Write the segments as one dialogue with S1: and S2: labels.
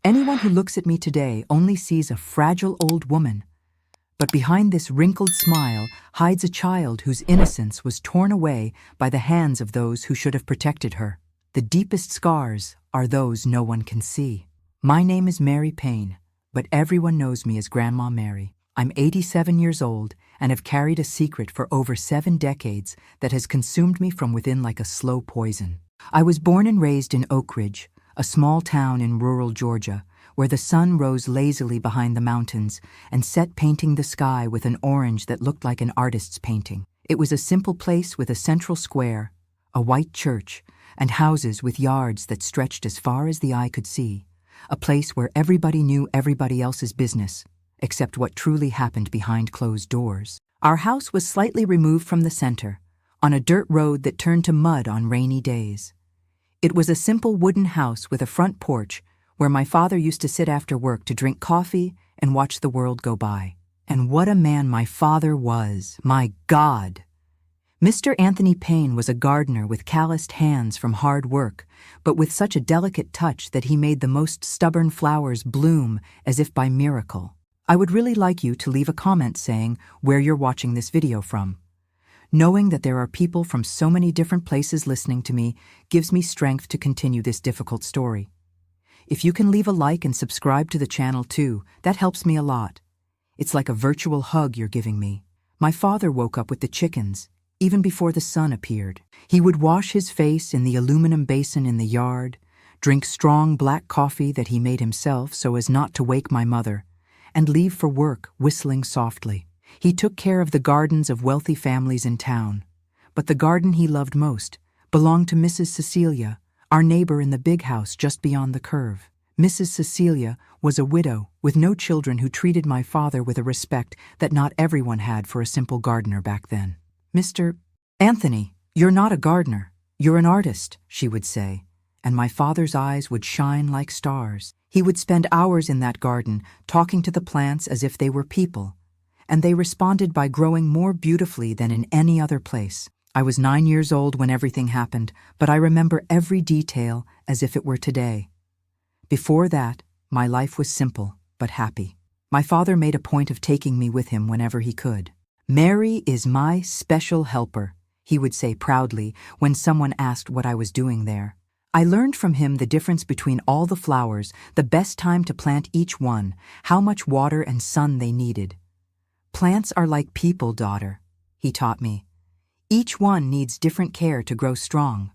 S1: Anyone who looks at me today only sees a fragile old woman. But behind this wrinkled smile hides a child whose innocence was torn away by the hands of those who should have protected her. The deepest scars are those no one can see. My name is Mary Payne, but everyone knows me as Grandma Mary. I'm 87 years old and have carried a secret for over 7 decades that has consumed me from within like a slow poison. I was born and raised in Oak Ridge, a small town in rural Georgia, where the sun rose lazily behind the mountains and set painting the sky with an orange that looked like an artist's painting. It was a simple place with a central square, a white church, and houses with yards that stretched as far as the eye could see. A place where everybody knew everybody else's business, except what truly happened behind closed doors. Our house was slightly removed from the center, on a dirt road that turned to mud on rainy days. It was a simple wooden house with a front porch where my father used to sit after work to drink coffee and watch the world go by. And what a man my father was, my God! Mr. Anthony Payne was a gardener with calloused hands from hard work, but with such a delicate touch that he made the most stubborn flowers bloom as if by miracle. I would really like you to leave a comment saying where you're watching this video from. Knowing that there are people from so many different places listening to me gives me strength to continue this difficult story. If you can leave a like and subscribe to the channel too, that helps me a lot. It's like a virtual hug you're giving me. My father woke up with the chickens, even before the sun appeared. He would wash his face in the aluminum basin in the yard, drink strong black coffee that he made himself so as not to wake my mother, and leave for work whistling softly. He took care of the gardens of wealthy families in town, but the garden he loved most belonged to Mrs. Cecilia, our neighbor in the big house just beyond the curve. Mrs. Cecilia was a widow with no children who treated my father with a respect that not everyone had for a simple gardener back then. "Mr. Anthony, you're not a gardener, you're an artist," she would say, and my father's eyes would shine like stars. He would spend hours in that garden talking to the plants as if they were people, and they responded by growing more beautifully than in any other place. I was 9 years old when everything happened, but I remember every detail as if it were today. Before that, my life was simple but happy. My father made a point of taking me with him whenever he could. "Mary is my special helper," he would say proudly when someone asked what I was doing there. I learned from him the difference between all the flowers, the best time to plant each one, how much water and sun they needed. "Plants are like people, daughter," he taught me. "Each one needs different care to grow strong."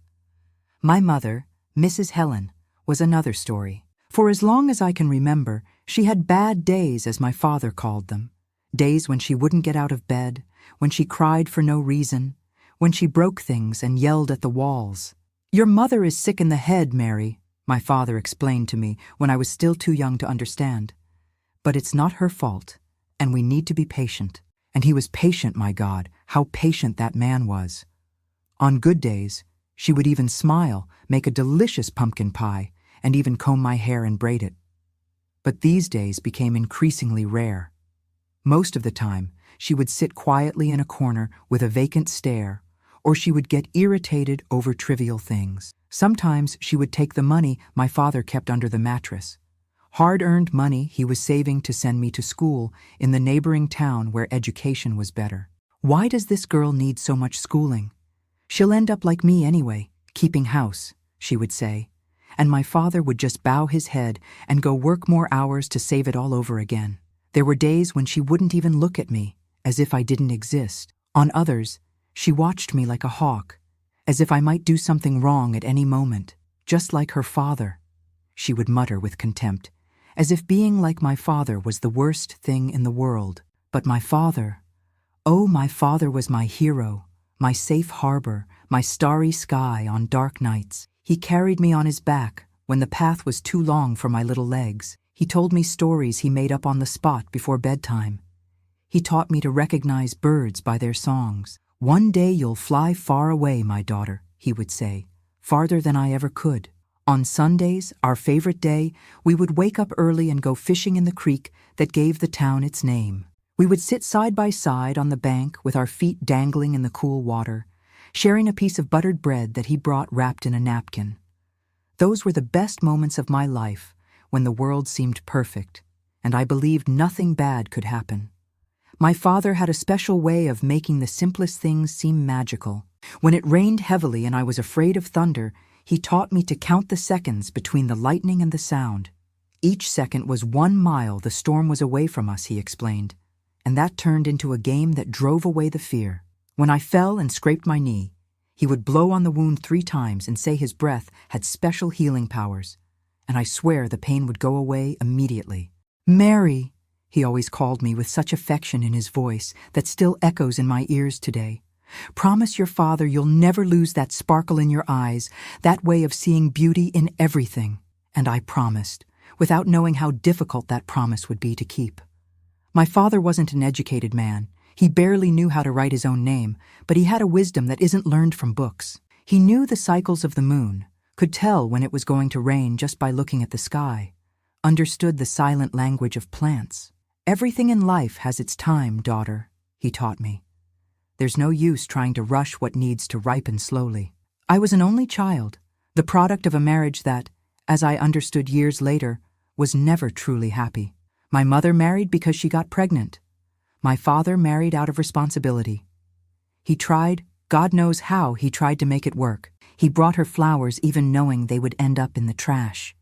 S1: My mother, Mrs. Helen, was another story. For as long as I can remember, she had bad days, as my father called them. Days when she wouldn't get out of bed, when she cried for no reason, when she broke things and yelled at the walls. "Your mother is sick in the head, Mary," my father explained to me when I was still too young to understand. "But it's not her fault, and we need to be patient." And he was patient, my God, how patient that man was. On good days, she would even smile, make a delicious pumpkin pie, and even comb my hair and braid it. But these days became increasingly rare. Most of the time, she would sit quietly in a corner with a vacant stare, or she would get irritated over trivial things. Sometimes she would take the money my father kept under the mattress. Hard-earned money he was saving to send me to school in the neighboring town where education was better. "Why does this girl need so much schooling? She'll end up like me anyway, keeping house," she would say, and my father would just bow his head and go work more hours to save it all over again. There were days when she wouldn't even look at me, as if I didn't exist. On others, she watched me like a hawk, as if I might do something wrong at any moment, just like her father, she would mutter with contempt, as if being like my father was the worst thing in the world. But my father, oh, my father was my hero, my safe harbor, my starry sky on dark nights. He carried me on his back when the path was too long for my little legs. He told me stories he made up on the spot before bedtime. He taught me to recognize birds by their songs. "One day you'll fly far away, my daughter," he would say, farther than I ever could. On Sundays, our favorite day, we would wake up early and go fishing in the creek that gave the town its name. We would sit side by side on the bank with our feet dangling in the cool water, sharing a piece of buttered bread that he brought wrapped in a napkin. Those were the best moments of my life, when the world seemed perfect, and I believed nothing bad could happen. My father had a special way of making the simplest things seem magical. When it rained heavily and I was afraid of thunder, he taught me to count the seconds between the lightning and the sound. Each second was 1 mile the storm was away from us, he explained, and that turned into a game that drove away the fear. When I fell and scraped my knee, he would blow on the wound 3 times and say his breath had special healing powers, and I swear the pain would go away immediately. "Mary," he always called me with such affection in his voice that still echoes in my ears today. "Promise your father you'll never lose that sparkle in your eyes, that way of seeing beauty in everything." And I promised, without knowing how difficult that promise would be to keep. My father wasn't an educated man. He barely knew how to write his own name, but he had a wisdom that isn't learned from books. He knew the cycles of the moon, could tell when it was going to rain just by looking at the sky, understood the silent language of plants. "Everything in life has its time, daughter," he taught me. "There's no use trying to rush what needs to ripen slowly." I was an only child, the product of a marriage that, as I understood years later, was never truly happy. My mother married because she got pregnant. My father married out of responsibility. He tried, God knows how he tried to make it work. He brought her flowers even knowing they would end up in the trash.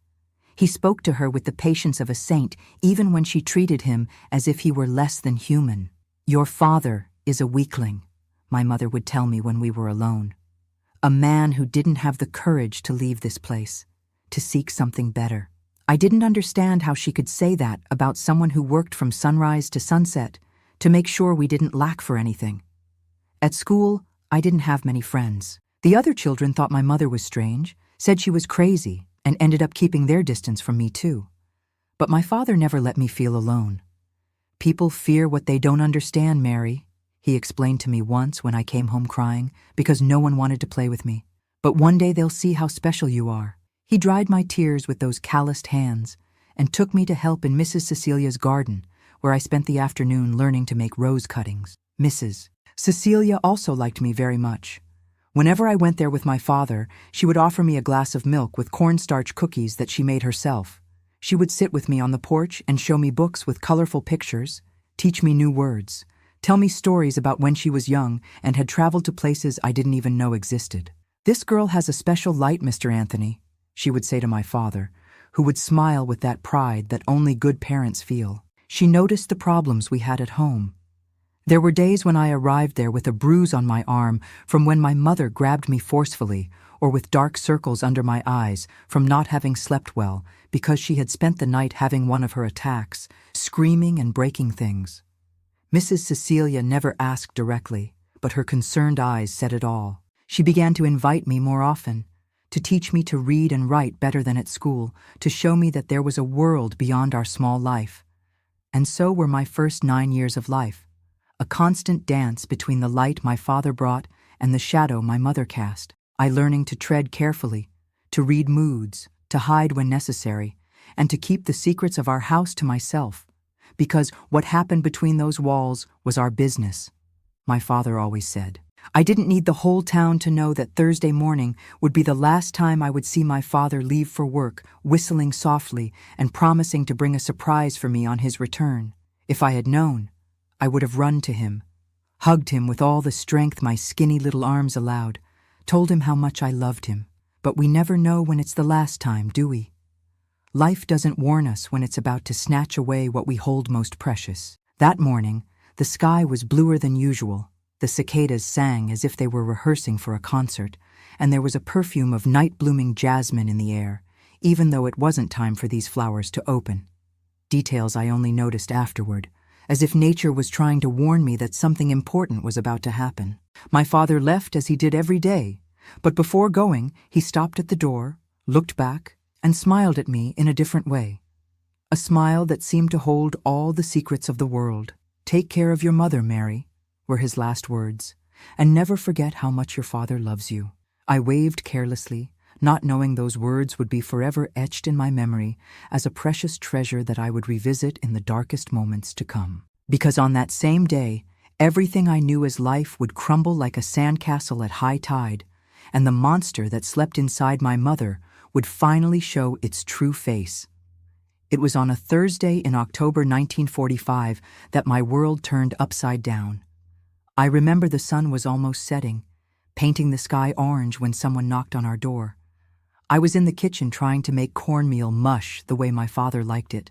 S1: He spoke to her with the patience of a saint even when she treated him as if he were less than human. "Your father is a weakling," my mother would tell me when we were alone. "A man who didn't have the courage to leave this place, to seek something better." I didn't understand how she could say that about someone who worked from sunrise to sunset to make sure we didn't lack for anything. At school, I didn't have many friends. The other children thought my mother was strange, said she was crazy, and ended up keeping their distance from me too. But my father never let me feel alone. "People fear what they don't understand, Mary," he explained to me once when I came home crying because no one wanted to play with me. "But one day they'll see how special you are." He dried my tears with those calloused hands and took me to help in Mrs. Cecilia's garden, where I spent the afternoon learning to make rose cuttings. Mrs. Cecilia also liked me very much. Whenever I went there with my father, she would offer me a glass of milk with cornstarch cookies that she made herself. She would sit with me on the porch and show me books with colorful pictures, teach me new words, tell me stories about when she was young and had traveled to places I didn't even know existed. "This girl has a special light, Mr. Anthony," she would say to my father, who would smile with that pride that only good parents feel. She noticed the problems we had at home. There were days when I arrived there with a bruise on my arm from when my mother grabbed me forcefully, or with dark circles under my eyes from not having slept well because she had spent the night having one of her attacks, screaming and breaking things. Mrs. Cecilia never asked directly, but her concerned eyes said it all. She began to invite me more often, to teach me to read and write better than at school, to show me that there was a world beyond our small life. And so were my first 9 years of life, a constant dance between the light my father brought and the shadow my mother cast. I learning to tread carefully, to read moods, to hide when necessary, and to keep the secrets of our house to myself, because what happened between those walls was our business, my father always said. I didn't need the whole town to know that Thursday morning would be the last time I would see my father leave for work, whistling softly and promising to bring a surprise for me on his return. If I had known, I would have run to him, hugged him with all the strength my skinny little arms allowed, told him how much I loved him. But we never know when it's the last time, do we? Life doesn't warn us when it's about to snatch away what we hold most precious. That morning, the sky was bluer than usual. The cicadas sang as if they were rehearsing for a concert, and there was a perfume of night-blooming jasmine in the air, even though it wasn't time for these flowers to open. Details I only noticed afterward, as if nature was trying to warn me that something important was about to happen. My father left as he did every day, but before going, he stopped at the door, looked back, and smiled at me in a different way. A smile that seemed to hold all the secrets of the world. "Take care of your mother, Mary," were his last words, "and never forget how much your father loves you." I waved carelessly, not knowing those words would be forever etched in my memory as a precious treasure that I would revisit in the darkest moments to come. Because on that same day, everything I knew as life would crumble like a sandcastle at high tide, and the monster that slept inside my mother would finally show its true face. It was on a Thursday in October 1945 that my world turned upside down. I remember the sun was almost setting, painting the sky orange when someone knocked on our door. I was in the kitchen trying to make cornmeal mush the way my father liked it.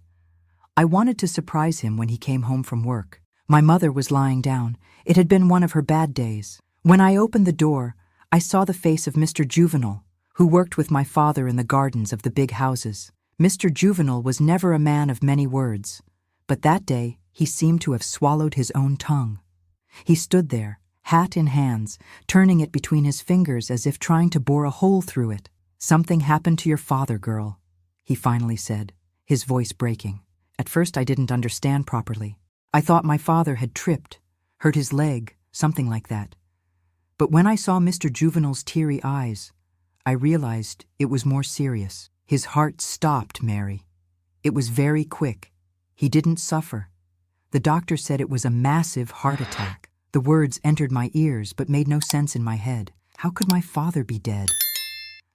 S1: I wanted to surprise him when he came home from work. My mother was lying down. It had been one of her bad days. When I opened the door, I saw the face of Mr. Juvenal, who worked with my father in the gardens of the big houses. Mr. Juvenal was never a man of many words, but that day he seemed to have swallowed his own tongue. He stood there, hat in hands, turning it between his fingers as if trying to bore a hole through it. "Something happened to your father, girl," he finally said, his voice breaking. At first I didn't understand properly. I thought my father had tripped, hurt his leg, something like that. But when I saw Mr. Juvenal's teary eyes, I realized it was more serious. His heart stopped, Mary. It was very quick. He didn't suffer. The doctor said it was a massive heart attack. The words entered my ears but made no sense in my head. How could my father be dead?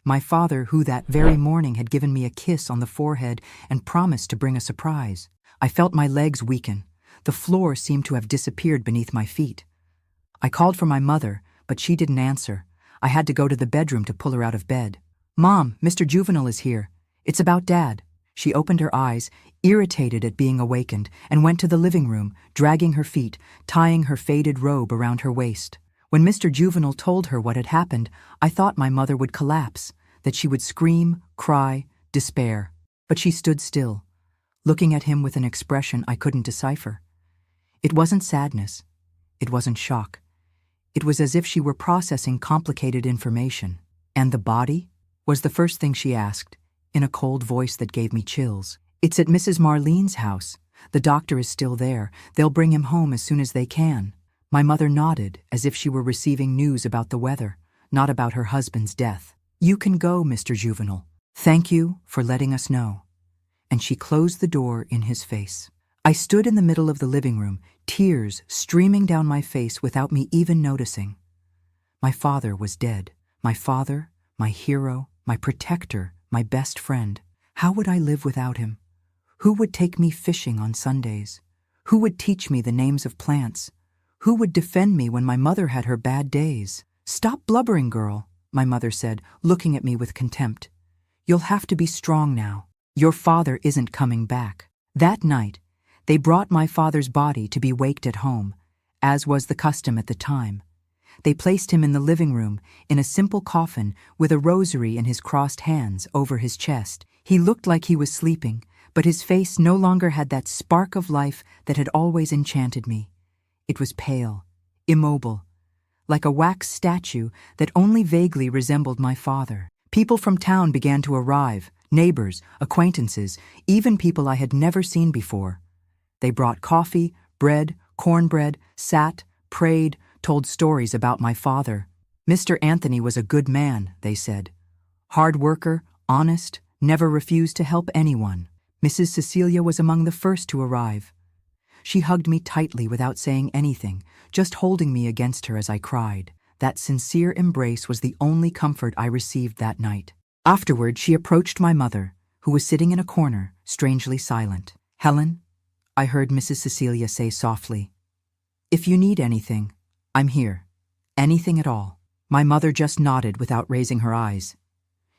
S1: My father, who that very morning had given me a kiss on the forehead and promised to bring a surprise. I felt my legs weaken. The floor seemed to have disappeared beneath my feet. I called for my mother, but she didn't answer. I had to go to the bedroom to pull her out of bed. "Mom, Mr. Juvenal is here. It's about Dad." She opened her eyes, irritated at being awakened, and went to the living room, dragging her feet, tying her faded robe around her waist. When Mr. Juvenal told her what had happened, I thought my mother would collapse, that she would scream, cry, despair. But she stood still, looking at him with an expression I couldn't decipher. It wasn't sadness. It wasn't shock. It was as if she were processing complicated information. "And the body?" was the first thing she asked, in a cold voice that gave me chills. "It's at Mrs. Marlene's house. The doctor is still there. They'll bring him home as soon as they can." My mother nodded as if she were receiving news about the weather, not about her husband's death. "You can go, Mr. Juvenal. Thank you for letting us know." And she closed the door in his face. I stood in the middle of the living room, tears streaming down my face without me even noticing. My father was dead. My father, my hero, my protector, my best friend. How would I live without him? Who would take me fishing on Sundays? Who would teach me the names of plants? Who would defend me when my mother had her bad days? "Stop blubbering, girl," my mother said, looking at me with contempt. "You'll have to be strong now. Your father isn't coming back." That night, they brought my father's body to be waked at home, as was the custom at the time. They placed him in the living room, in a simple coffin with a rosary in his crossed hands over his chest. He looked like he was sleeping, but his face no longer had that spark of life that had always enchanted me. It was pale, immobile, like a wax statue that only vaguely resembled my father. People from town began to arrive, neighbors, acquaintances, even people I had never seen before. They brought coffee, bread, cornbread, sat, prayed, told stories about my father. "Mr. Anthony was a good man," they said. "Hard worker, honest, never refused to help anyone." Mrs. Cecilia was among the first to arrive. She hugged me tightly without saying anything, just holding me against her as I cried. That sincere embrace was the only comfort I received that night. Afterward, she approached my mother, who was sitting in a corner, strangely silent. "Helen," I heard Mrs. Cecilia say softly, "if you need anything, I'm here. Anything at all." My mother just nodded without raising her eyes.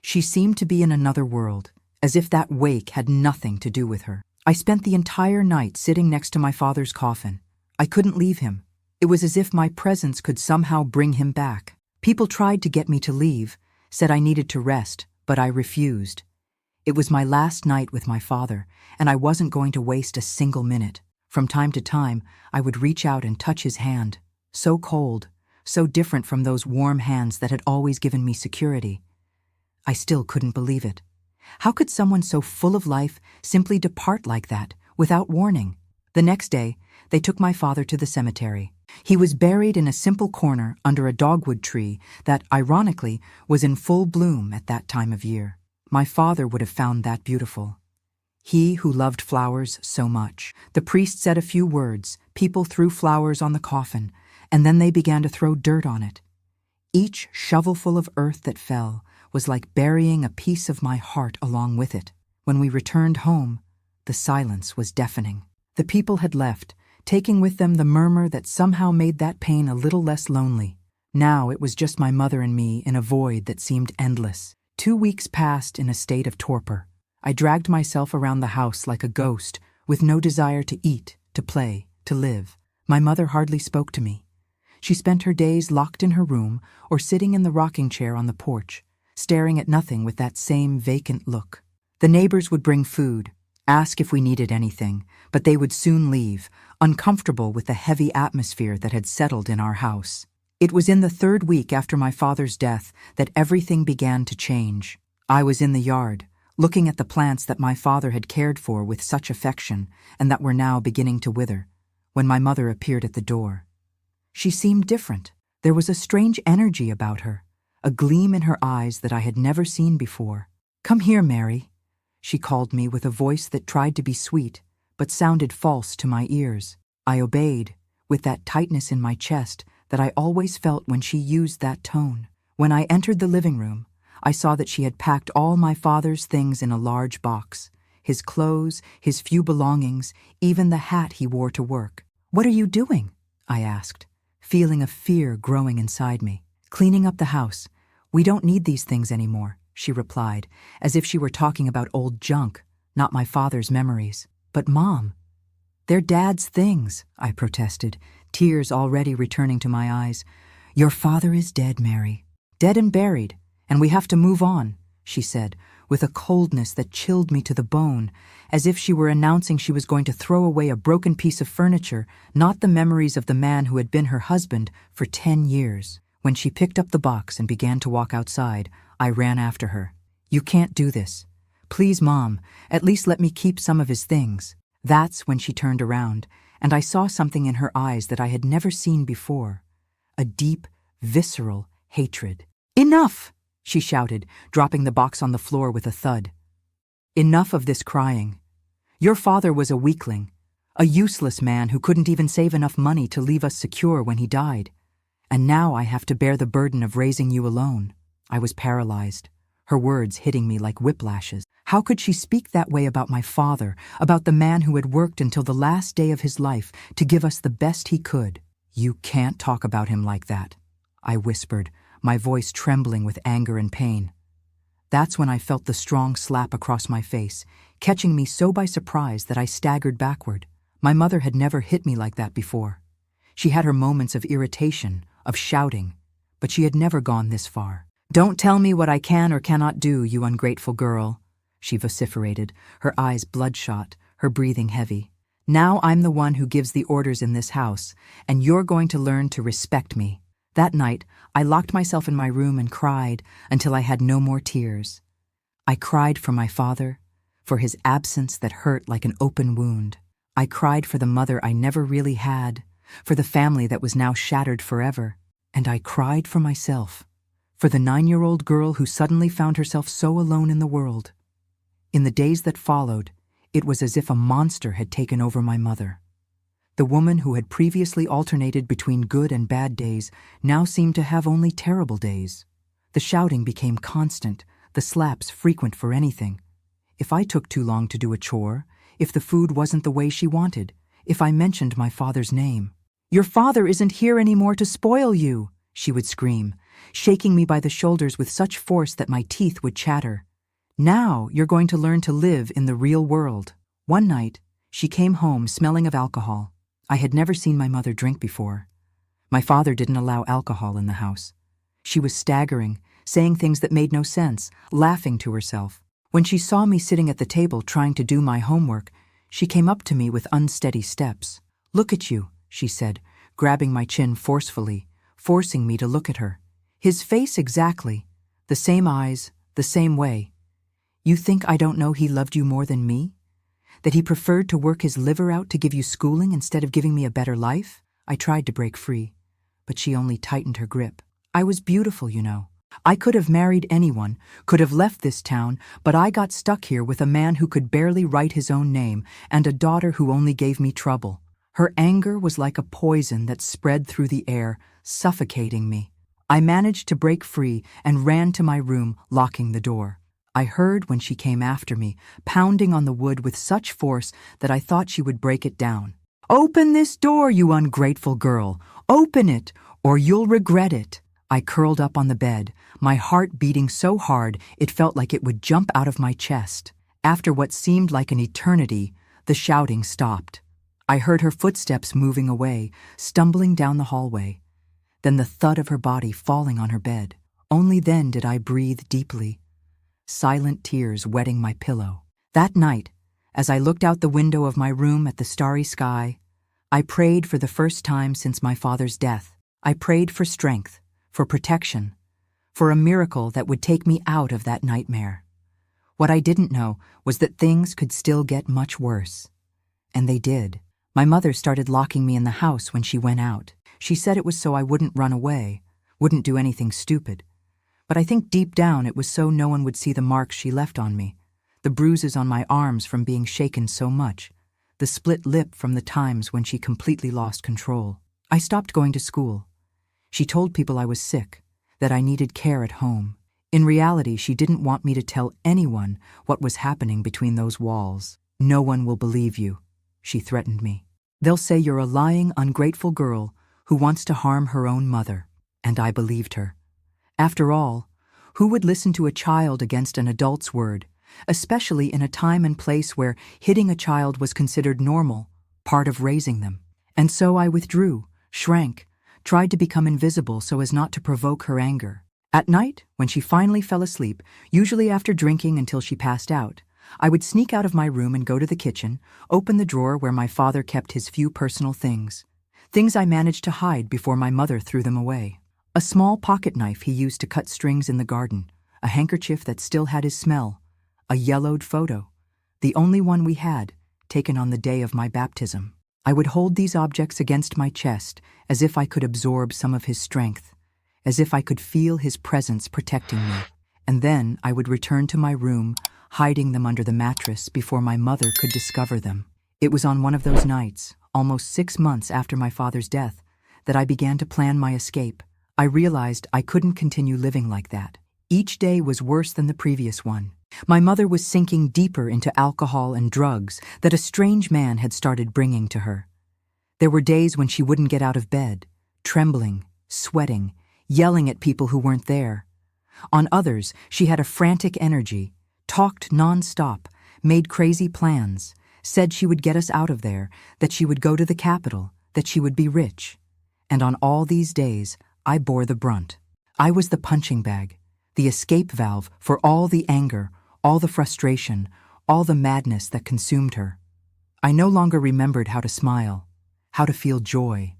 S1: She seemed to be in another world, as if that wake had nothing to do with her. I spent the entire night sitting next to my father's coffin. I couldn't leave him. It was as if my presence could somehow bring him back. People tried to get me to leave, said I needed to rest, but I refused. It was my last night with my father, and I wasn't going to waste a single minute. From time to time, I would reach out and touch his hand. So cold, so different from those warm hands that had always given me security. I still couldn't believe it. How could someone so full of life simply depart like that, without warning? The next day, they took my father to the cemetery. He was buried in a simple corner under a dogwood tree that, ironically, was in full bloom at that time of year. My father would have found that beautiful. He who loved flowers so much. The priest said a few words, people threw flowers on the coffin, and then they began to throw dirt on it. Each shovelful of earth that fell was like burying a piece of my heart along with it. When we returned home, the silence was deafening. The people had left, taking with them the murmur that somehow made that pain a little less lonely. Now it was just my mother and me in a void that seemed endless. 2 weeks passed in a state of torpor. I dragged myself around the house like a ghost, with no desire to eat, to play, to live. My mother hardly spoke to me. She spent her days locked in her room or sitting in the rocking chair on the porch, staring at nothing with that same vacant look. The neighbors would bring food, ask if we needed anything, but they would soon leave, uncomfortable with the heavy atmosphere that had settled in our house. It was in the 3rd week after my father's death that everything began to change. I was in the yard, looking at the plants that my father had cared for with such affection and that were now beginning to wither, when my mother appeared at the door. She seemed different. There was a strange energy about her, a gleam in her eyes that I had never seen before. "Come here, Mary," she called me with a voice that tried to be sweet, but sounded false to my ears. I obeyed, with that tightness in my chest that I always felt when she used that tone. When I entered the living room, I saw that she had packed all my father's things in a large box, his clothes, his few belongings, even the hat he wore to work. "What are you doing?" I asked, feeling a fear growing inside me. "Cleaning up the house. We don't need these things anymore," she replied, as if she were talking about old junk, not my father's memories. "But Mom, they're Dad's things," I protested, tears already returning to my eyes. "Your father is dead, Mary. Dead and buried, and we have to move on," she said, with a coldness that chilled me to the bone, as if she were announcing she was going to throw away a broken piece of furniture, not the memories of the man who had been her husband for 10 years. When she picked up the box and began to walk outside, I ran after her. "You can't do this. Please, Mom, at least let me keep some of his things." That's when she turned around, and I saw something in her eyes that I had never seen before. A deep, visceral hatred. "Enough!" she shouted, dropping the box on the floor with a thud. "Enough of this crying. Your father was a weakling, a useless man who couldn't even save enough money to leave us secure when he died. And now I have to bear the burden of raising you alone." I was paralyzed, her words hitting me like whiplashes. How could she speak that way about my father, about the man who had worked until the last day of his life to give us the best he could? "You can't talk about him like that," I whispered, my voice trembling with anger and pain. That's when I felt the strong slap across my face, catching me so by surprise that I staggered backward. My mother had never hit me like that before. She had her moments of irritation, of shouting, but she had never gone this far. "Don't tell me what I can or cannot do, you ungrateful girl," she vociferated, her eyes bloodshot, her breathing heavy. "Now I'm the one who gives the orders in this house, and you're going to learn to respect me." That night, I locked myself in my room and cried until I had no more tears. I cried for my father, for his absence that hurt like an open wound. I cried for the mother I never really had, for the family that was now shattered forever. And I cried for myself, for the 9-year-old girl who suddenly found herself so alone in the world. In the days that followed, it was as if a monster had taken over my mother. The woman who had previously alternated between good and bad days now seemed to have only terrible days. The shouting became constant, the slaps frequent for anything. If I took too long to do a chore, if the food wasn't the way she wanted, if I mentioned my father's name. "Your father isn't here anymore to spoil you," she would scream, shaking me by the shoulders with such force that my teeth would chatter. "Now you're going to learn to live in the real world." One night, she came home smelling of alcohol. I had never seen my mother drink before. My father didn't allow alcohol in the house. She was staggering, saying things that made no sense, laughing to herself. When she saw me sitting at the table trying to do my homework, she came up to me with unsteady steps. "Look at you," she said, grabbing my chin forcefully, forcing me to look at her. "His face exactly, the same eyes, the same way. You think I don't know he loved you more than me? That he preferred to work his liver out to give you schooling instead of giving me a better life?" I tried to break free, but she only tightened her grip. "I was beautiful, you know. I could have married anyone, could have left this town, but I got stuck here with a man who could barely write his own name and a daughter who only gave me trouble." Her anger was like a poison that spread through the air, suffocating me. I managed to break free and ran to my room, locking the door. I heard when she came after me, pounding on the wood with such force that I thought she would break it down. "Open this door, you ungrateful girl! Open it, or you'll regret it!" I curled up on the bed, my heart beating so hard it felt like it would jump out of my chest. After what seemed like an eternity, the shouting stopped. I heard her footsteps moving away, stumbling down the hallway. Then the thud of her body falling on her bed. Only then did I breathe deeply, silent tears wetting my pillow. That night, as I looked out the window of my room at the starry sky, I prayed for the first time since my father's death. I prayed for strength, for protection, for a miracle that would take me out of that nightmare. What I didn't know was that things could still get much worse. And they did. My mother started locking me in the house when she went out. She said it was so I wouldn't run away, wouldn't do anything stupid. But I think deep down it was so no one would see the marks she left on me, the bruises on my arms from being shaken so much, the split lip from the times when she completely lost control. I stopped going to school. She told people I was sick, that I needed care at home. In reality, she didn't want me to tell anyone what was happening between those walls. "No one will believe you," she threatened me. "They'll say you're a lying, ungrateful girl who wants to harm her own mother." And I believed her. After all, who would listen to a child against an adult's word, especially in a time and place where hitting a child was considered normal, part of raising them? And so I withdrew, shrank, tried to become invisible so as not to provoke her anger. At night, when she finally fell asleep, usually after drinking until she passed out, I would sneak out of my room and go to the kitchen, open the drawer where my father kept his few personal things I managed to hide before my mother threw them away. A small pocket knife he used to cut strings in the garden, a handkerchief that still had his smell, a yellowed photo, the only one we had, taken on the day of my baptism. I would hold these objects against my chest as if I could absorb some of his strength, as if I could feel his presence protecting me. And then I would return to my room, hiding them under the mattress before my mother could discover them. It was on one of those nights, almost 6 months after my father's death, that I began to plan my escape. I realized I couldn't continue living like that. Each day was worse than the previous one. My mother was sinking deeper into alcohol and drugs that a strange man had started bringing to her. There were days when she wouldn't get out of bed, trembling, sweating, yelling at people who weren't there. On others, she had a frantic energy, talked nonstop, made crazy plans, said she would get us out of there, that she would go to the capital, that she would be rich. And on all these days, I bore the brunt. I was the punching bag, the escape valve for all the anger, all the frustration, all the madness that consumed her. I no longer remembered how to smile, how to feel joy.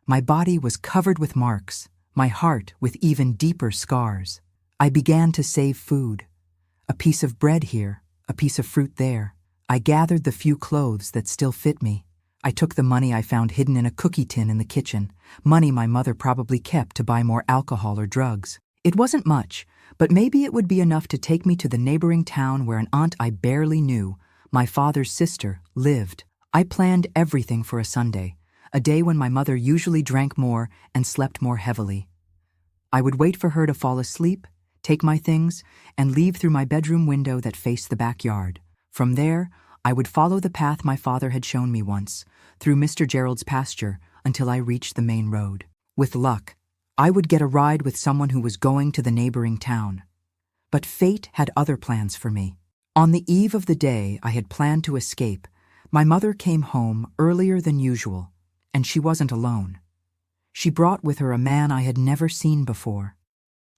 S1: My body was covered with marks, my heart with even deeper scars. I began to save food. A piece of bread here, a piece of fruit there. I gathered the few clothes that still fit me. I took the money I found hidden in a cookie tin in the kitchen, money my mother probably kept to buy more alcohol or drugs. It wasn't much, but maybe it would be enough to take me to the neighboring town where an aunt I barely knew, my father's sister, lived. I planned everything for a Sunday, a day when my mother usually drank more and slept more heavily. I would wait for her to fall asleep, take my things, and leave through my bedroom window that faced the backyard. From there, I would follow the path my father had shown me once, through Mr. Gerald's pasture, until I reached the main road. With luck, I would get a ride with someone who was going to the neighboring town. But fate had other plans for me. On the eve of the day I had planned to escape, my mother came home earlier than usual, and she wasn't alone. She brought with her a man I had never seen before.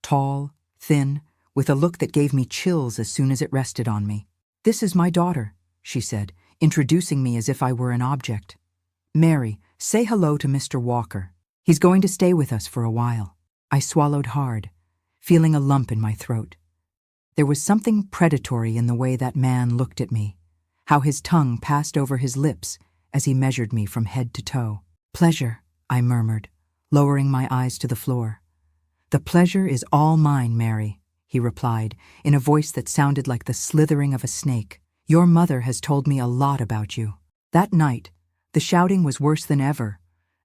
S1: Tall, thin, with a look that gave me chills as soon as it rested on me. "This is my daughter," she said, introducing me as if I were an object. "Mary, say hello to Mr. Walker. He's going to stay with us for a while." I swallowed hard, feeling a lump in my throat. There was something predatory in the way that man looked at me, how his tongue passed over his lips as he measured me from head to toe. "Pleasure," I murmured, lowering my eyes to the floor. "The pleasure is all mine, Mary," he replied, in a voice that sounded like the slithering of a snake. "Your mother has told me a lot about you." That night, the shouting was worse than ever,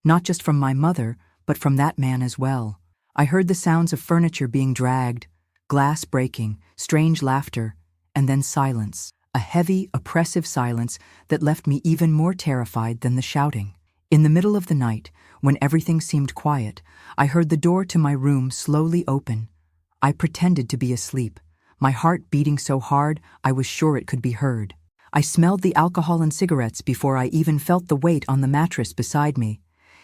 S1: not just from my mother, but from that man as well. I heard the sounds of furniture being dragged, glass breaking, strange laughter, and then silence. A heavy, oppressive silence that left me even more terrified than the shouting. In the middle of the night, when everything seemed quiet, I heard the door to my room slowly open. I pretended to be asleep, my heart beating so hard I was sure it could be heard. I smelled the alcohol and cigarettes before I even felt the weight on the mattress beside me,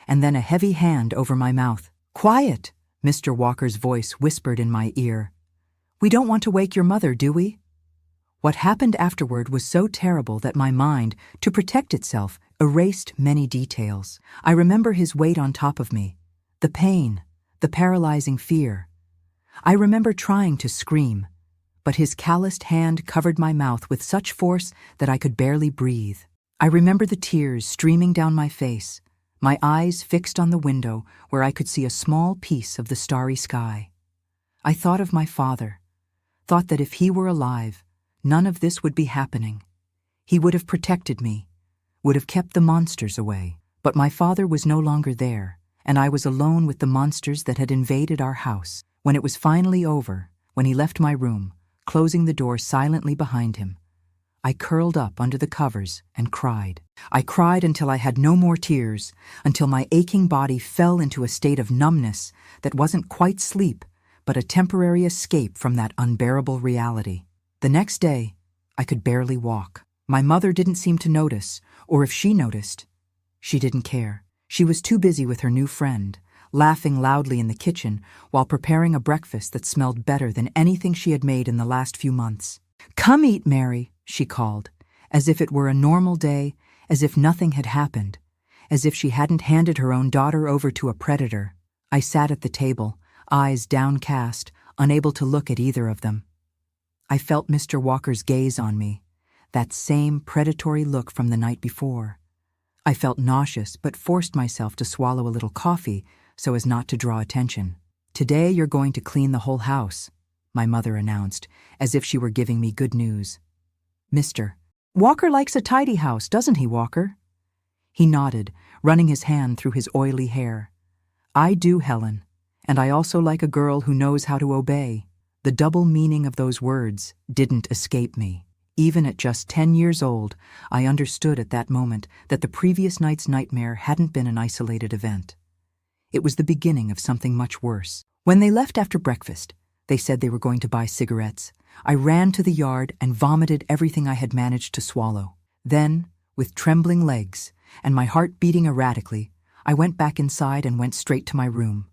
S1: and then a heavy hand over my mouth. "Quiet," Mr. Walker's voice whispered in my ear. "We don't want to wake your mother, do we?" What happened afterward was so terrible that my mind, to protect itself, erased many details. I remember his weight on top of me, the pain, the paralyzing fear. I remember trying to scream, but his calloused hand covered my mouth with such force that I could barely breathe. I remember the tears streaming down my face, my eyes fixed on the window where I could see a small piece of the starry sky. I thought of my father, thought that if he were alive, none of this would be happening. He would have protected me, would have kept the monsters away. But my father was no longer there, and I was alone with the monsters that had invaded our house. When it was finally over, when he left my room, closing the door silently behind him, I curled up under the covers and cried. I cried until I had no more tears, until my aching body fell into a state of numbness that wasn't quite sleep, but a temporary escape from that unbearable reality. The next day, I could barely walk. My mother didn't seem to notice, or if she noticed, she didn't care. She was too busy with her new friend, laughing loudly in the kitchen while preparing a breakfast that smelled better than anything she had made in the last few months. "Come eat, Mary," she called, as if it were a normal day, as if nothing had happened, as if she hadn't handed her own daughter over to a predator. I sat at the table, eyes downcast, unable to look at either of them. I felt Mr. Walker's gaze on me, that same predatory look from the night before. I felt nauseous but forced myself to swallow a little coffee so as not to draw attention. "Today you're going to clean the whole house," my mother announced, as if she were giving me good news. "Mr. Walker likes a tidy house, doesn't he, Walker?" He nodded, running his hand through his oily hair. "I do, Helen, and I also like a girl who knows how to obey." The double meaning of those words didn't escape me. Even at just 10 years old, I understood at that moment that the previous night's nightmare hadn't been an isolated event. It was the beginning of something much worse. When they left after breakfast, they said they were going to buy cigarettes. I ran to the yard and vomited everything I had managed to swallow. Then, with trembling legs and my heart beating erratically, I went back inside and went straight to my room.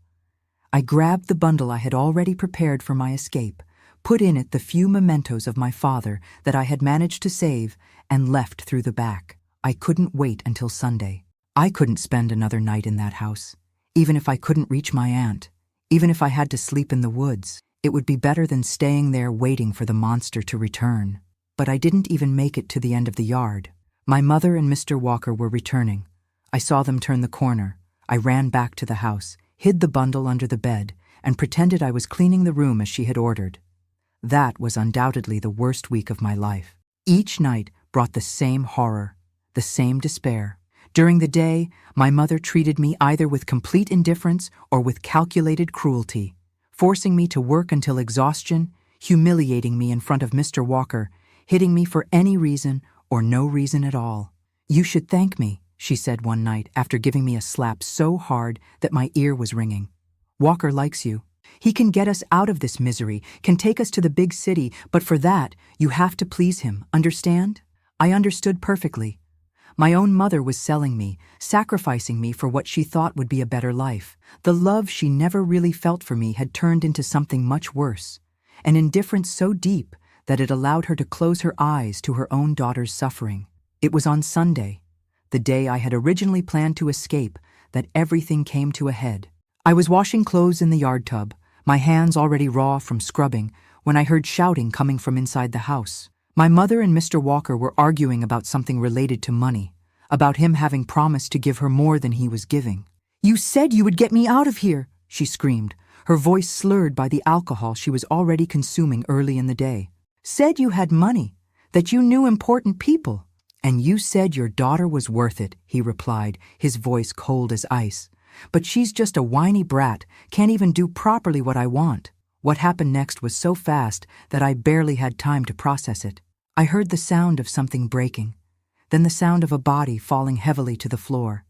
S1: I grabbed the bundle I had already prepared for my escape, put in it the few mementos of my father that I had managed to save, and left through the back. I couldn't wait until Sunday. I couldn't spend another night in that house. Even if I couldn't reach my aunt, even if I had to sleep in the woods, it would be better than staying there waiting for the monster to return. But I didn't even make it to the end of the yard. My mother and Mr. Walker were returning. I saw them turn the corner. I ran back to the house, hid the bundle under the bed, and pretended I was cleaning the room as she had ordered. That was undoubtedly the worst week of my life. Each night brought the same horror, the same despair. During the day, my mother treated me either with complete indifference or with calculated cruelty, forcing me to work until exhaustion, humiliating me in front of Mr. Walker, hitting me for any reason or no reason at all. "You should thank me," she said one night after giving me a slap so hard that my ear was ringing. "Walker likes you. He can get us out of this misery, can take us to the big city, but for that, you have to please him, understand?" I understood perfectly. My own mother was selling me, sacrificing me for what she thought would be a better life. The love she never really felt for me had turned into something much worse, an indifference so deep that it allowed her to close her eyes to her own daughter's suffering. It was on Sunday, the day I had originally planned to escape, that everything came to a head. I was washing clothes in the yard tub, my hands already raw from scrubbing, when I heard shouting coming from inside the house. My mother and Mr. Walker were arguing about something related to money, about him having promised to give her more than he was giving. "You said you would get me out of here," she screamed, her voice slurred by the alcohol she was already consuming early in the day. "Said you had money, that you knew important people." "And you said your daughter was worth it," he replied, his voice cold as ice. "But she's just a whiny brat, can't even do properly what I want." What happened next was so fast that I barely had time to process it. I heard the sound of something breaking, then the sound of a body falling heavily to the floor.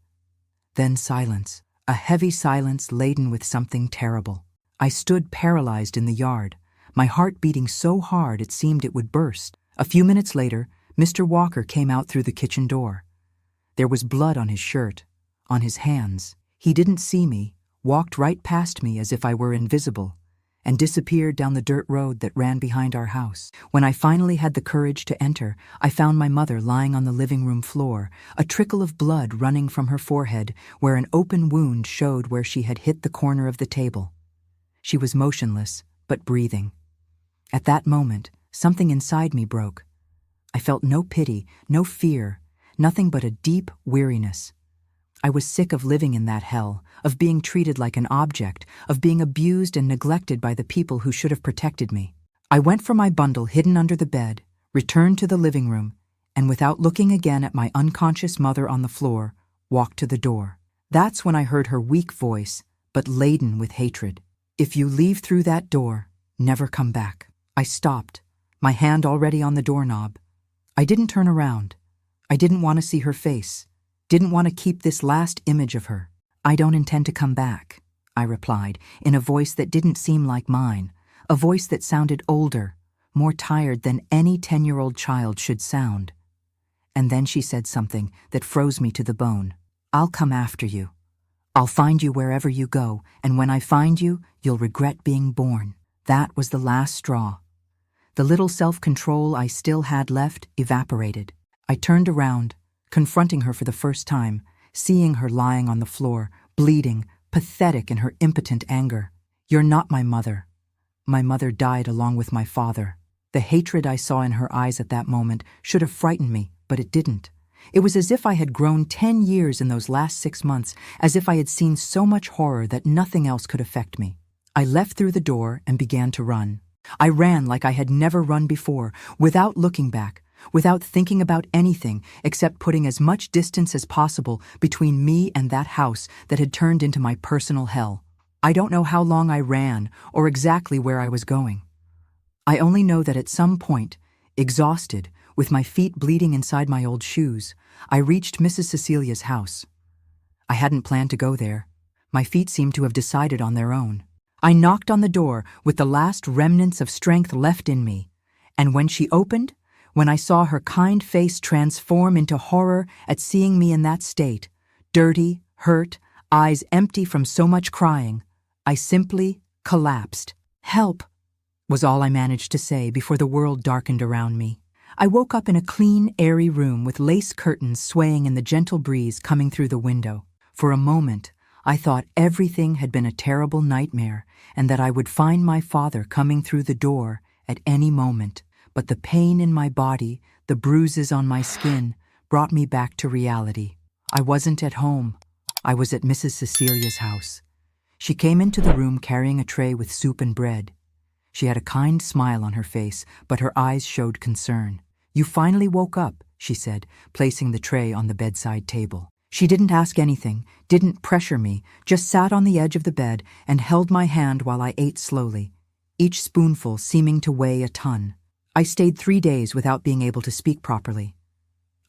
S1: Then silence, a heavy silence laden with something terrible. I stood paralyzed in the yard, my heart beating so hard it seemed it would burst. A few minutes later, Mr. Walker came out through the kitchen door. There was blood on his shirt, on his hands. He didn't see me, walked right past me as if I were invisible, and disappeared down the dirt road that ran behind our house. When I finally had the courage to enter, I found my mother lying on the living room floor, a trickle of blood running from her forehead where an open wound showed where she had hit the corner of the table. She was motionless, but breathing. At that moment, something inside me broke. I felt no pity, no fear, nothing but a deep weariness. I was sick of living in that hell, of being treated like an object, of being abused and neglected by the people who should have protected me. I went for my bundle hidden under the bed, returned to the living room, and without looking again at my unconscious mother on the floor, walked to the door. That's when I heard her weak voice, but laden with hatred. "If you leave through that door, never come back." I stopped, my hand already on the doorknob. I didn't turn around. I didn't want to see her face. Didn't want to keep this last image of her. "I don't intend to come back," I replied, in a voice that didn't seem like mine, a voice that sounded older, more tired than any 10-year-old child should sound. And then she said something that froze me to the bone. "I'll come after you. I'll find you wherever you go, and when I find you, you'll regret being born." That was the last straw. The little self-control I still had left evaporated. I turned around, confronting her for the first time, seeing her lying on the floor, bleeding, pathetic in her impotent anger. "You're not my mother. My mother died along with my father." The hatred I saw in her eyes at that moment should have frightened me, but it didn't. It was as if I had grown 10 years in those last 6 months, as if I had seen so much horror that nothing else could affect me. I left through the door and began to run. I ran like I had never run before, without looking back, without thinking about anything except putting as much distance as possible between me and that house that had turned into my personal hell. I don't know how long I ran or exactly where I was going. I only know that at some point, exhausted, with my feet bleeding inside my old shoes, I reached Mrs. Cecilia's house. I hadn't planned to go there. My feet seemed to have decided on their own. I knocked on the door with the last remnants of strength left in me, and when she opened, when I saw her kind face transform into horror at seeing me in that state, dirty, hurt, eyes empty from so much crying, I simply collapsed. "Help," was all I managed to say before the world darkened around me. I woke up in a clean, airy room with lace curtains swaying in the gentle breeze coming through the window. For a moment, I thought everything had been a terrible nightmare and that I would find my father coming through the door at any moment. But the pain in my body, the bruises on my skin, brought me back to reality. I wasn't at home. I was at Mrs. Cecilia's house. She came into the room carrying a tray with soup and bread. She had a kind smile on her face, but her eyes showed concern. "You finally woke up," she said, placing the tray on the bedside table. She didn't ask anything, didn't pressure me, just sat on the edge of the bed and held my hand while I ate slowly, each spoonful seeming to weigh a ton. I stayed 3 days without being able to speak properly.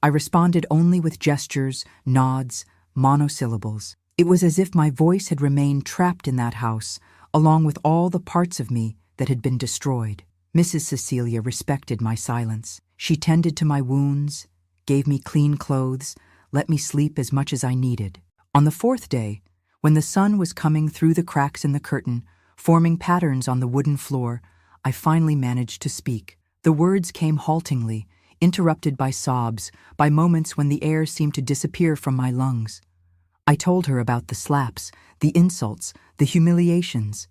S1: I responded only with gestures, nods, monosyllables. It was as if my voice had remained trapped in that house, along with all the parts of me that had been destroyed. Mrs. Cecilia respected my silence. She tended to my wounds, gave me clean clothes, let me sleep as much as I needed. On the 4th day, when the sun was coming through the cracks in the curtain, forming patterns on the wooden floor, I finally managed to speak. The words came haltingly, interrupted by sobs, by moments when the air seemed to disappear from my lungs. I told her about the slaps, the insults, the humiliations.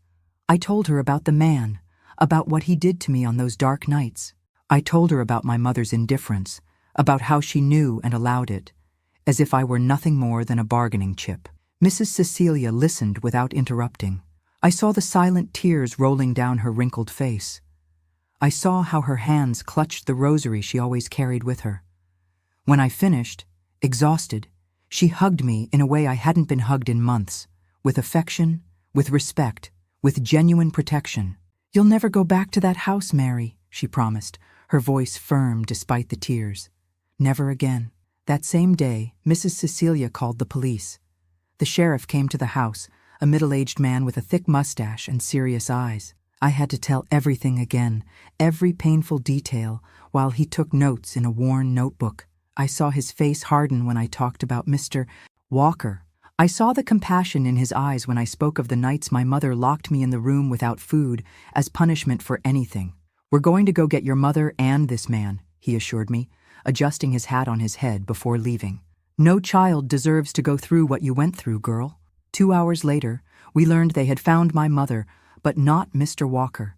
S1: I told her about the man, about what he did to me on those dark nights. I told her about my mother's indifference, about how she knew and allowed it, as if I were nothing more than a bargaining chip. Mrs. Cecilia listened without interrupting. I saw the silent tears rolling down her wrinkled face. I saw how her hands clutched the rosary she always carried with her. When I finished, exhausted, she hugged me in a way I hadn't been hugged in months, with affection, with respect, with genuine protection. "You'll never go back to that house, Mary," she promised, her voice firm despite the tears. Never again. That same day, Mrs. Cecilia called the police. The sheriff came to the house, a middle-aged man with a thick mustache and serious eyes. I had to tell everything again, every painful detail, while he took notes in a worn notebook. I saw his face harden when I talked about Mr. Walker. I saw the compassion in his eyes when I spoke of the nights my mother locked me in the room without food as punishment for anything. "We're going to go get your mother and this man," he assured me, adjusting his hat on his head before leaving. "No child deserves to go through what you went through, girl." 2 hours later, we learned they had found my mother, but not Mr. Walker.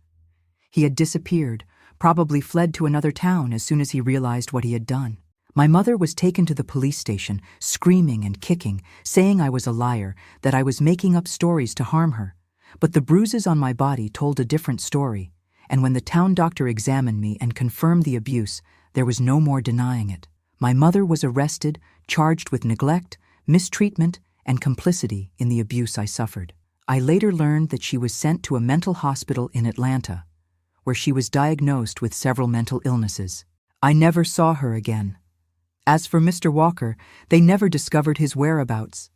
S1: He had disappeared, probably fled to another town as soon as he realized what he had done. My mother was taken to the police station, screaming and kicking, saying I was a liar, that I was making up stories to harm her. But the bruises on my body told a different story, and when the town doctor examined me and confirmed the abuse, there was no more denying it. My mother was arrested, charged with neglect, mistreatment, and complicity in the abuse I suffered. I later learned that she was sent to a mental hospital in Atlanta, where she was diagnosed with several mental illnesses. I never saw her again. As for Mr. Walker, they never discovered his whereabouts.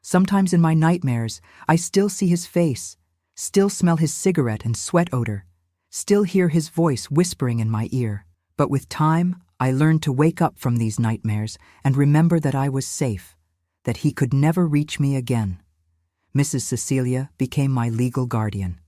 S1: Sometimes in my nightmares, I still see his face, still smell his cigarette and sweat odor, still hear his voice whispering in my ear. But with time, I learned to wake up from these nightmares and remember that I was safe, that he could never reach me again. Mrs. Cecilia became my legal guardian.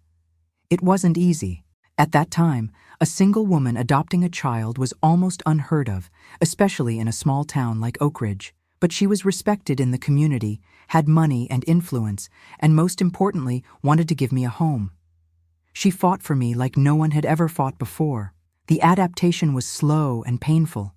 S1: It wasn't easy. At that time, a single woman adopting a child was almost unheard of, especially in a small town like Oak Ridge. But she was respected in the community, had money and influence, and most importantly, wanted to give me a home. She fought for me like no one had ever fought before. The adaptation was slow and painful.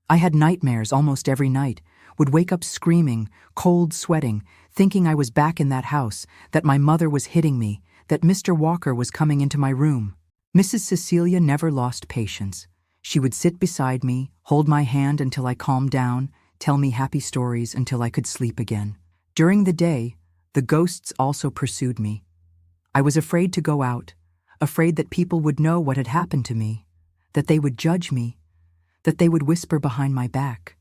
S1: I had nightmares almost every night, would wake up screaming, cold sweating, thinking I was back in that house, that my mother was hitting me, that Mr. Walker was coming into my room. Mrs. Cecilia never lost patience. She would sit beside me, hold my hand until I calmed down, tell me happy stories until I could sleep again. During the day, the ghosts also pursued me. I was afraid to go out, afraid that people would know what had happened to me, that they would judge me, that they would whisper behind my back.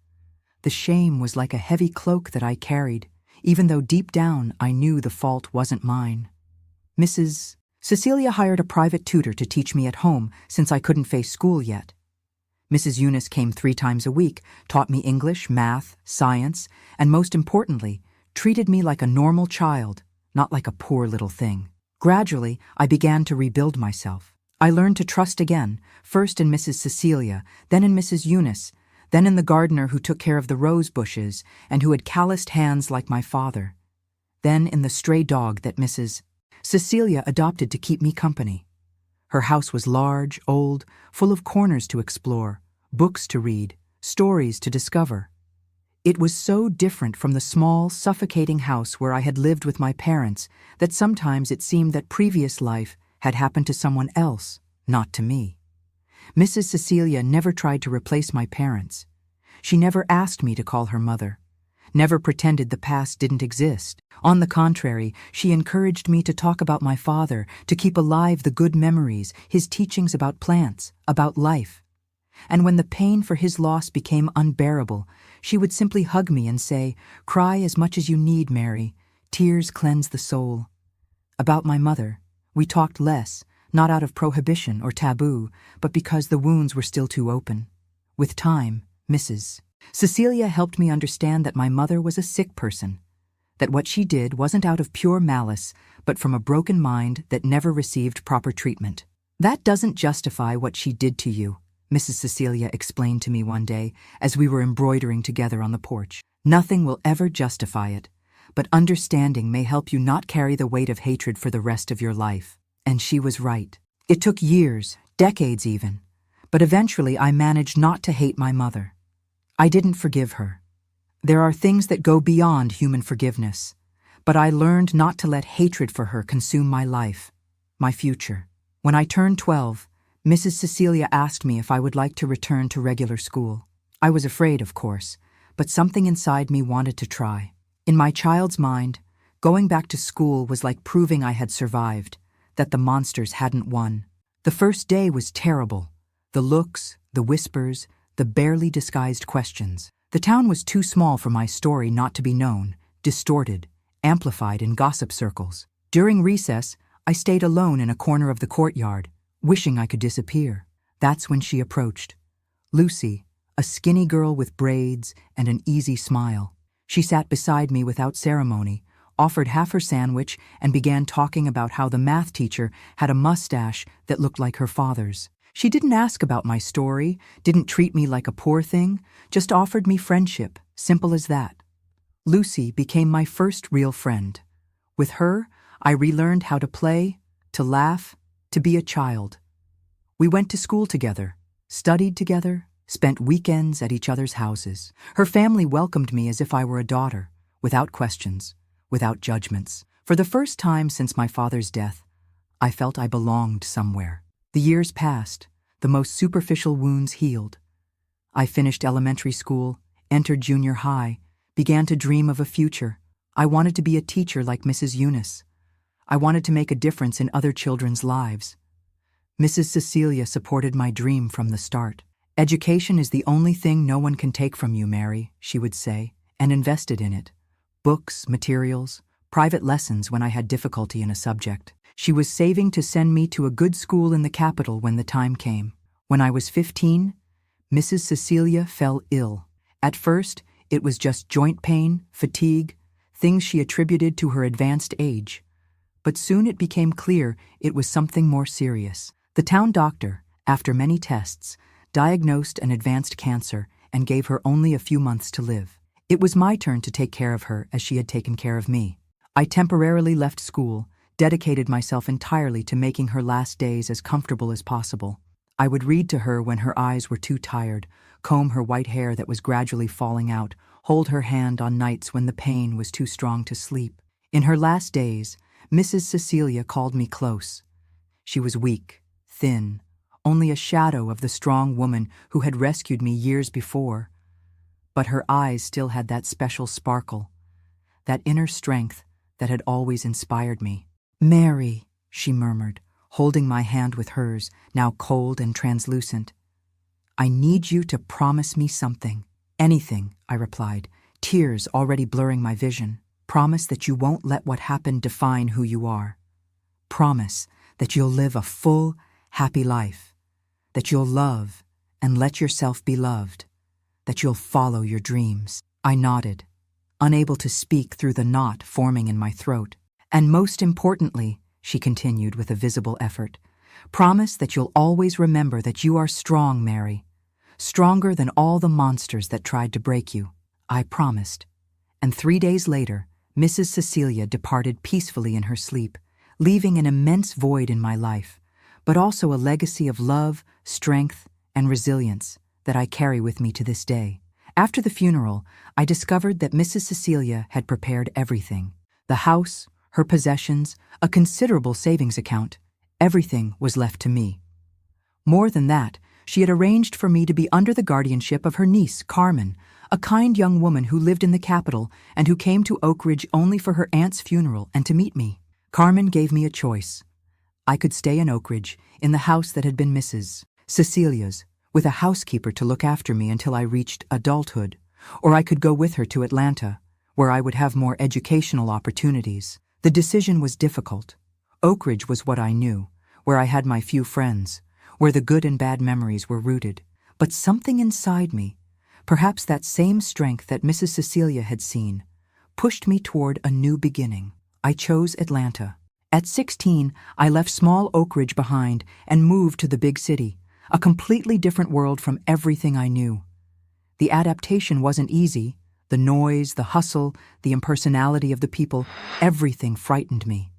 S1: The shame was like a heavy cloak that I carried, even though deep down I knew the fault wasn't mine. Mrs. Cecilia hired a private tutor to teach me at home since I couldn't face school yet. Mrs. Eunice came 3 times a week, taught me English, math, science, and most importantly, treated me like a normal child, not like a poor little thing. Gradually, I began to rebuild myself. I learned to trust again, first in Mrs. Cecilia, then in Mrs. Eunice, then in the gardener who took care of the rose bushes and who had calloused hands like my father, then in the stray dog that Mrs. Cecilia adopted to keep me company. Her house was large, old, full of corners to explore, books to read, stories to discover. It was so different from the small, suffocating house where I had lived with my parents that sometimes it seemed that previous life had happened to someone else, not to me. Mrs. Cecilia never tried to replace my parents. She never asked me to call her mother, never pretended the past didn't exist. On the contrary, she encouraged me to talk about my father, to keep alive the good memories, his teachings about plants, about life. And when the pain for his loss became unbearable, she would simply hug me and say, "Cry as much as you need, Mary. Tears cleanse the soul." About my mother, we talked less, not out of prohibition or taboo, but because the wounds were still too open. With time, Mrs. Cecilia helped me understand that my mother was a sick person, that what she did wasn't out of pure malice, but from a broken mind that never received proper treatment. "That doesn't justify what she did to you," Mrs. Cecilia explained to me one day as we were embroidering together on the porch. "Nothing will ever justify it, but understanding may help you not carry the weight of hatred for the rest of your life." And she was right. It took years, decades even, but eventually I managed not to hate my mother. I didn't forgive her. There are things that go beyond human forgiveness, but I learned not to let hatred for her consume my life, my future. When I turned 12, Mrs. Cecilia asked me if I would like to return to regular school. I was afraid, of course, but something inside me wanted to try. In my child's mind, going back to school was like proving I had survived, that the monsters hadn't won. The first day was terrible. The looks, the whispers, the barely disguised questions. The town was too small for my story not to be known, distorted, amplified in gossip circles. During recess, I stayed alone in a corner of the courtyard, wishing I could disappear. That's when she approached. Lucy, a skinny girl with braids and an easy smile. She sat beside me without ceremony, offered half her sandwich, and began talking about how the math teacher had a mustache that looked like her father's. She didn't ask about my story, didn't treat me like a poor thing, just offered me friendship, simple as that. Lucy became my first real friend. With her, I relearned how to play, to laugh, to be a child. We went to school together, studied together, spent weekends at each other's houses. Her family welcomed me as if I were a daughter, without questions, without judgments. For the first time since my father's death, I felt I belonged somewhere. The years passed, the most superficial wounds healed. I finished elementary school, entered junior high, began to dream of a future. I wanted to be a teacher like Mrs. Eunice. I wanted to make a difference in other children's lives. Mrs. Cecilia supported my dream from the start. "Education is the only thing no one can take from you, Mary," she would say, and invested in it. Books, materials, private lessons when I had difficulty in a subject. She was saving to send me to a good school in the capital when the time came. When I was 15, Mrs. Cecilia fell ill. At first, it was just joint pain, fatigue, things she attributed to her advanced age. But soon it became clear it was something more serious. The town doctor, after many tests, diagnosed an advanced cancer and gave her only a few months to live. It was my turn to take care of her as she had taken care of me. I temporarily left school, dedicated myself entirely to making her last days as comfortable as possible. I would read to her when her eyes were too tired, comb her white hair that was gradually falling out, hold her hand on nights when the pain was too strong to sleep. In her last days, Mrs. Cecilia called me close. She was weak, thin, only a shadow of the strong woman who had rescued me years before. But her eyes still had that special sparkle, that inner strength that had always inspired me. "Mary," she murmured, holding my hand with hers, now cold and translucent. "I need you to promise me something." "Anything," I replied, tears already blurring my vision. "Promise that you won't let what happened define who you are. Promise that you'll live a full, happy life, that you'll love and let yourself be loved, that you'll follow your dreams." I nodded, unable to speak through the knot forming in my throat. "And most importantly," she continued with a visible effort, "promise that you'll always remember that you are strong, Mary, stronger than all the monsters that tried to break you." I promised, and 3 days later, Mrs. Cecilia departed peacefully in her sleep, leaving an immense void in my life, but also a legacy of love, strength, and resilience that I carry with me to this day. After the funeral, I discovered that Mrs. Cecilia had prepared everything. The house, her possessions, a considerable savings account, everything was left to me. More than that, she had arranged for me to be under the guardianship of her niece, Carmen, a kind young woman who lived in the capital and who came to Oak Ridge only for her aunt's funeral and to meet me. Carmen gave me a choice. I could stay in Oak Ridge, in the house that had been Mrs. Cecilia's, with a housekeeper to look after me until I reached adulthood, or I could go with her to Atlanta, where I would have more educational opportunities. The decision was difficult. Oak Ridge was what I knew, where I had my few friends, where the good and bad memories were rooted. But something inside me, perhaps that same strength that Mrs. Cecilia had seen, pushed me toward a new beginning. I chose Atlanta. At 16, I left small Oak Ridge behind and moved to the big city, a completely different world from everything I knew. The adaptation wasn't easy. The noise, the hustle, the impersonality of the people, everything frightened me.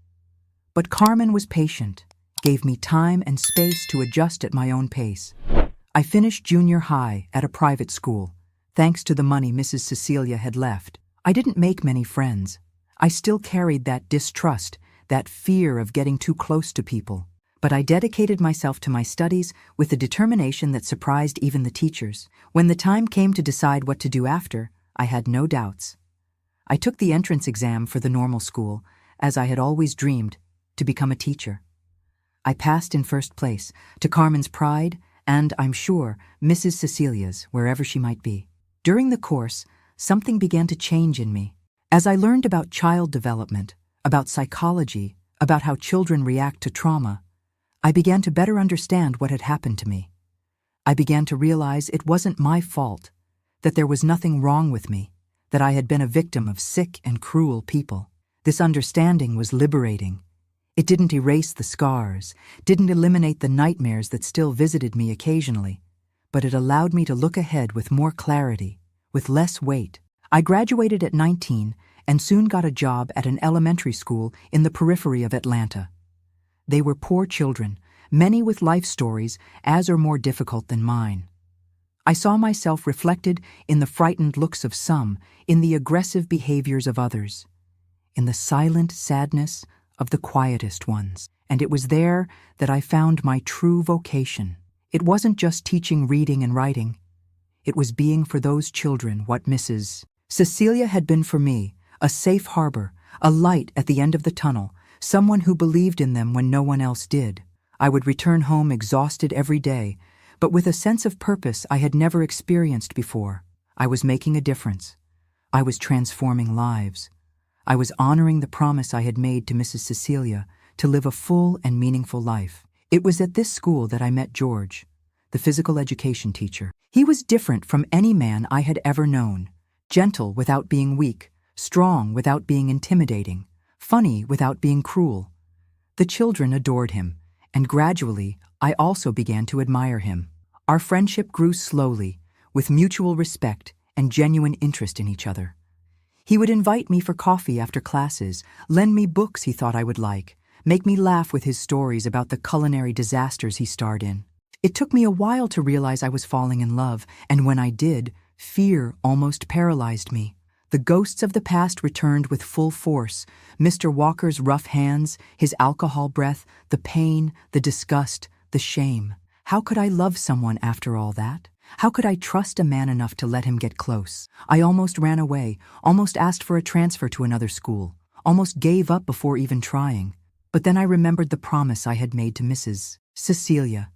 S1: But Carmen was patient, gave me time and space to adjust at my own pace. I finished junior high at a private school, thanks to the money Mrs. Cecilia had left. I didn't make many friends. I still carried that distrust, that fear of getting too close to people. But I dedicated myself to my studies with a determination that surprised even the teachers. When the time came to decide what to do after, I had no doubts. I took the entrance exam for the normal school, as I had always dreamed, to become a teacher. I passed in first place, to Carmen's pride, and, I'm sure, Mrs. Cecilia's, wherever she might be. During the course, something began to change in me. As I learned about child development, about psychology, about how children react to trauma, I began to better understand what had happened to me. I began to realize it wasn't my fault, that there was nothing wrong with me, that I had been a victim of sick and cruel people. This understanding was liberating. It didn't erase the scars, didn't eliminate the nightmares that still visited me occasionally, but it allowed me to look ahead with more clarity, with less weight. I graduated at 19 and soon got a job at an elementary school in the periphery of Atlanta. They were poor children, many with life stories as or more difficult than mine. I saw myself reflected in the frightened looks of some, in the aggressive behaviors of others, in the silent sadness of the quietest ones. And it was there that I found my true vocation. It wasn't just teaching reading and writing. It was being for those children what Mrs. Cecilia had been for me, a safe harbor, a light at the end of the tunnel, someone who believed in them when no one else did. I would return home exhausted every day, but with a sense of purpose I had never experienced before. I was making a difference. I was transforming lives. I was honoring the promise I had made to Mrs. Cecilia to live a full and meaningful life. It was at this school that I met George, the physical education teacher. He was different from any man I had ever known, gentle without being weak, strong without being intimidating, funny without being cruel. The children adored him, and gradually I also began to admire him. Our friendship grew slowly, with mutual respect and genuine interest in each other. He would invite me for coffee after classes, lend me books he thought I would like, make me laugh with his stories about the culinary disasters he starred in. It took me a while to realize I was falling in love, and when I did, fear almost paralyzed me. The ghosts of the past returned with full force. Mr. Walker's rough hands, his alcohol breath, the pain, the disgust, the shame. How could I love someone after all that? How could I trust a man enough to let him get close? I almost ran away, almost asked for a transfer to another school, almost gave up before even trying. But then I remembered the promise I had made to Mrs. Cecilia.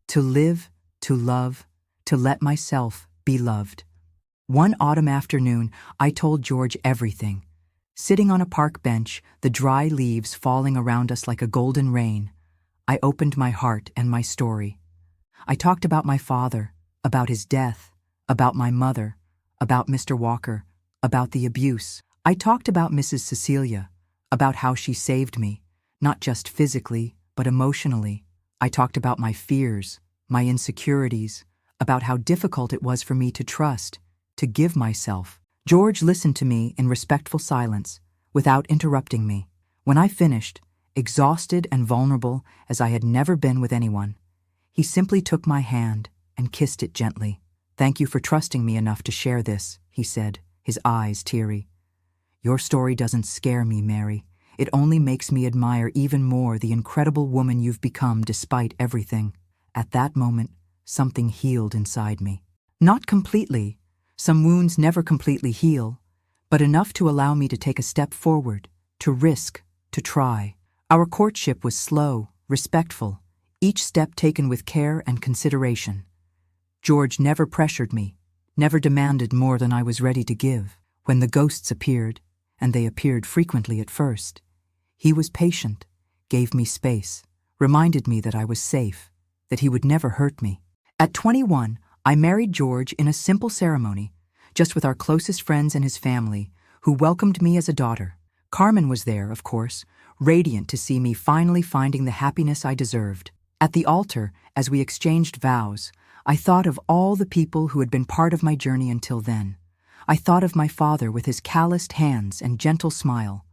S1: To live, to love, to let myself be loved. One autumn afternoon, I told George everything. Sitting on a park bench, the dry leaves falling around us like a golden rain, I opened my heart and my story. I talked about my father, about his death, about my mother, about Mr. Walker, about the abuse. I talked about Mrs. Cecilia, about how she saved me, not just physically, but emotionally. I talked about my fears, my insecurities, about how difficult it was for me to trust, to give myself. George listened to me in respectful silence, without interrupting me. When I finished, exhausted and vulnerable as I had never been with anyone, he simply took my hand and kissed it gently. "Thank you for trusting me enough to share this," he said, his eyes teary. "Your story doesn't scare me, Mary. It only makes me admire even more the incredible woman you've become despite everything." At that moment, something healed inside me. Not completely. Some wounds never completely heal, but enough to allow me to take a step forward, to risk, to try. Our courtship was slow, respectful, each step taken with care and consideration. George never pressured me, never demanded more than I was ready to give. When the ghosts appeared, and they appeared frequently at first, he was patient, gave me space, reminded me that I was safe, that he would never hurt me. At 21, I married George in a simple ceremony, just with our closest friends and his family, who welcomed me as a daughter. Carmen was there, of course, radiant to see me finally finding the happiness I deserved. At the altar, as we exchanged vows, I thought of all the people who had been part of my journey until then. I thought of my father with his calloused hands and gentle smile.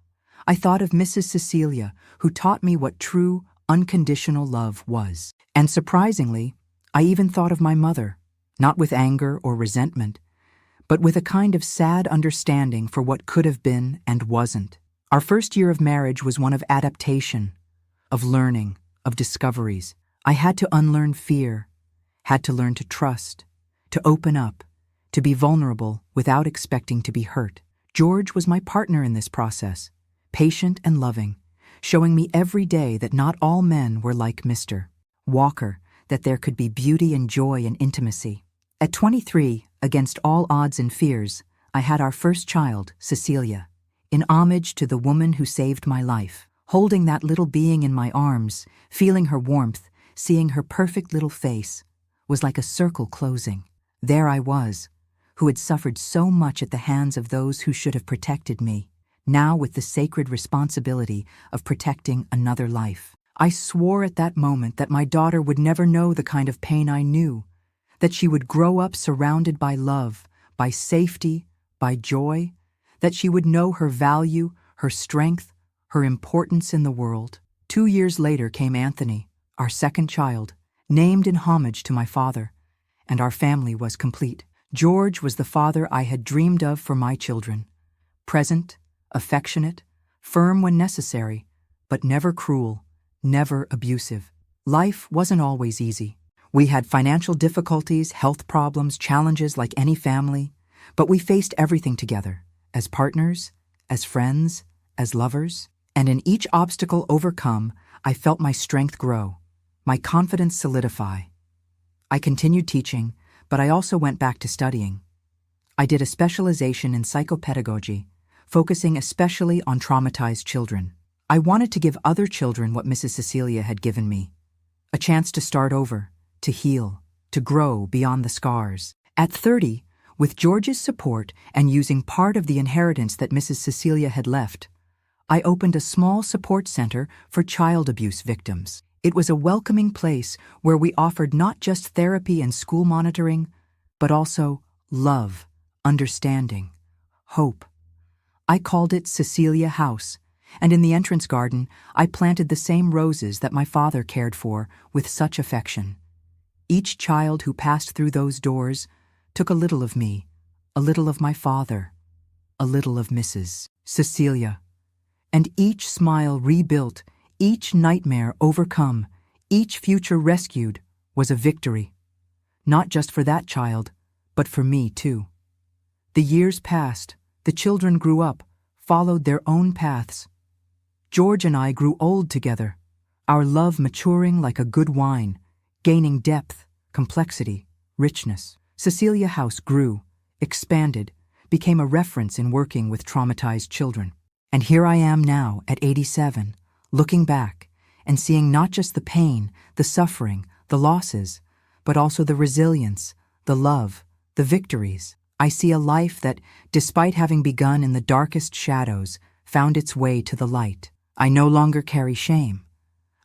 S1: I thought of Mrs. Cecilia, who taught me what true, unconditional love was. And surprisingly, I even thought of my mother, not with anger or resentment, but with a kind of sad understanding for what could have been and wasn't. Our first year of marriage was one of adaptation, of learning, of discoveries. I had to unlearn fear, had to learn to trust, to open up, to be vulnerable without expecting to be hurt. George was my partner in this process, patient and loving, showing me every day that not all men were like Mr. Walker, that there could be beauty and joy and intimacy. At 23, against all odds and fears, I had our first child, Cecilia, in homage to the woman who saved my life. Holding that little being in my arms, feeling her warmth, seeing her perfect little face, was like a circle closing. There I was, who had suffered so much at the hands of those who should have protected me, now with the sacred responsibility of protecting another life. I swore at that moment that my daughter would never know the kind of pain I knew, that she would grow up surrounded by love, by safety, by joy, that she would know her value, her strength, her importance in the world. 2 years later came Anthony, our second child, named in homage to my father, and our family was complete. George was the father I had dreamed of for my children. Present, affectionate, firm when necessary, but never cruel, never abusive. Life wasn't always easy. We had financial difficulties, health problems, challenges like any family, but we faced everything together, as partners, as friends, as lovers. And in each obstacle overcome, I felt my strength grow, my confidence solidify. I continued teaching, but I also went back to studying. I did a specialization in psychopedagogy, focusing especially on traumatized children. I wanted to give other children what Mrs. Cecilia had given me, a chance to start over, to heal, to grow beyond the scars. At 30, with George's support and using part of the inheritance that Mrs. Cecilia had left, I opened a small support center for child abuse victims. It was a welcoming place where we offered not just therapy and school monitoring, but also love, understanding, hope. I called it Cecilia House, and in the entrance garden, I planted the same roses that my father cared for with such affection. Each child who passed through those doors took a little of me, a little of my father, a little of Mrs. Cecilia. And each smile rebuilt, each nightmare overcome, each future rescued was a victory. Not just for that child, but for me too. The years passed, the children grew up, followed their own paths. George and I grew old together, our love maturing like a good wine, gaining depth, complexity, richness. Cecilia House grew, expanded, became a reference in working with traumatized children. And here I am now at 87, looking back and seeing not just the pain, the suffering, the losses, but also the resilience, the love, the victories. I see a life that, despite having begun in the darkest shadows, found its way to the light. I no longer carry shame.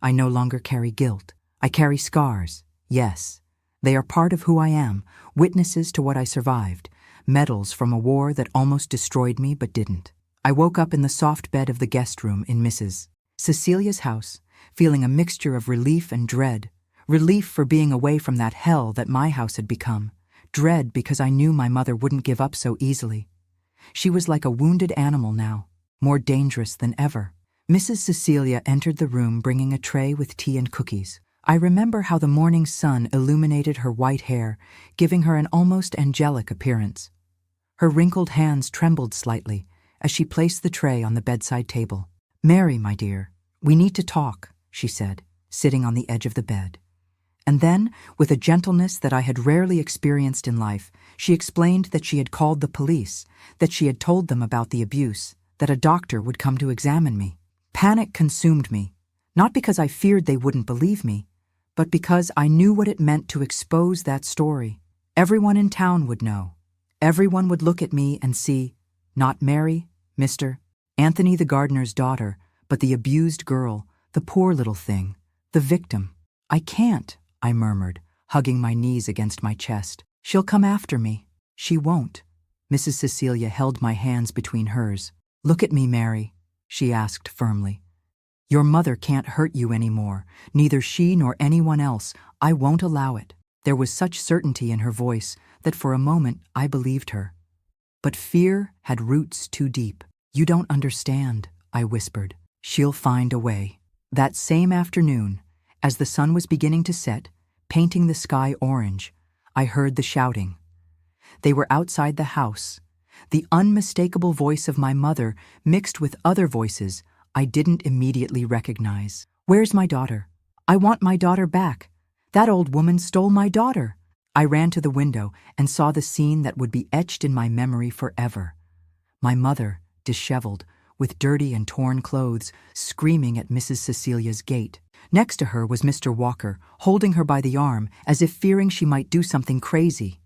S1: I no longer carry guilt. I carry scars, yes. They are part of who I am, witnesses to what I survived, medals from a war that almost destroyed me but didn't. I woke up in the soft bed of the guest room in Mrs. Cecilia's house, feeling a mixture of relief and dread. Relief for being away from that hell that my house had become. Dread because I knew my mother wouldn't give up so easily. She was like a wounded animal now, more dangerous than ever. Mrs. Cecilia entered the room bringing a tray with tea and cookies. I remember how the morning sun illuminated her white hair, giving her an almost angelic appearance. Her wrinkled hands trembled slightly as she placed the tray on the bedside table. "Mary, my dear, we need to talk," she said, sitting on the edge of the bed. And then, with a gentleness that I had rarely experienced in life, she explained that she had called the police, that she had told them about the abuse, that a doctor would come to examine me. Panic consumed me, not because I feared they wouldn't believe me, but because I knew what it meant to expose that story. Everyone in town would know. Everyone would look at me and see, not Mary, Mr. Anthony the gardener's daughter, but the abused girl, the poor little thing, the victim. "I can't," I murmured, hugging my knees against my chest. "She'll come after me." "She won't." Mrs. Cecilia held my hands between hers. "Look at me, Mary," she asked firmly. "Your mother can't hurt you anymore, neither she nor anyone else. I won't allow it." There was such certainty in her voice that for a moment I believed her. But fear had roots too deep. "You don't understand," I whispered. "She'll find a way." That same afternoon, as the sun was beginning to set, painting the sky orange, I heard the shouting. They were outside the house. The unmistakable voice of my mother mixed with other voices, I didn't immediately recognize. Where's my daughter? I want my daughter back. That old woman stole my daughter. I ran to the window and saw the scene that would be etched in my memory forever. My mother, disheveled, with dirty and torn clothes, screaming at Mrs. Cecilia's gate. Next to her was Mr. Walker, holding her by the arm as if fearing she might do something crazy.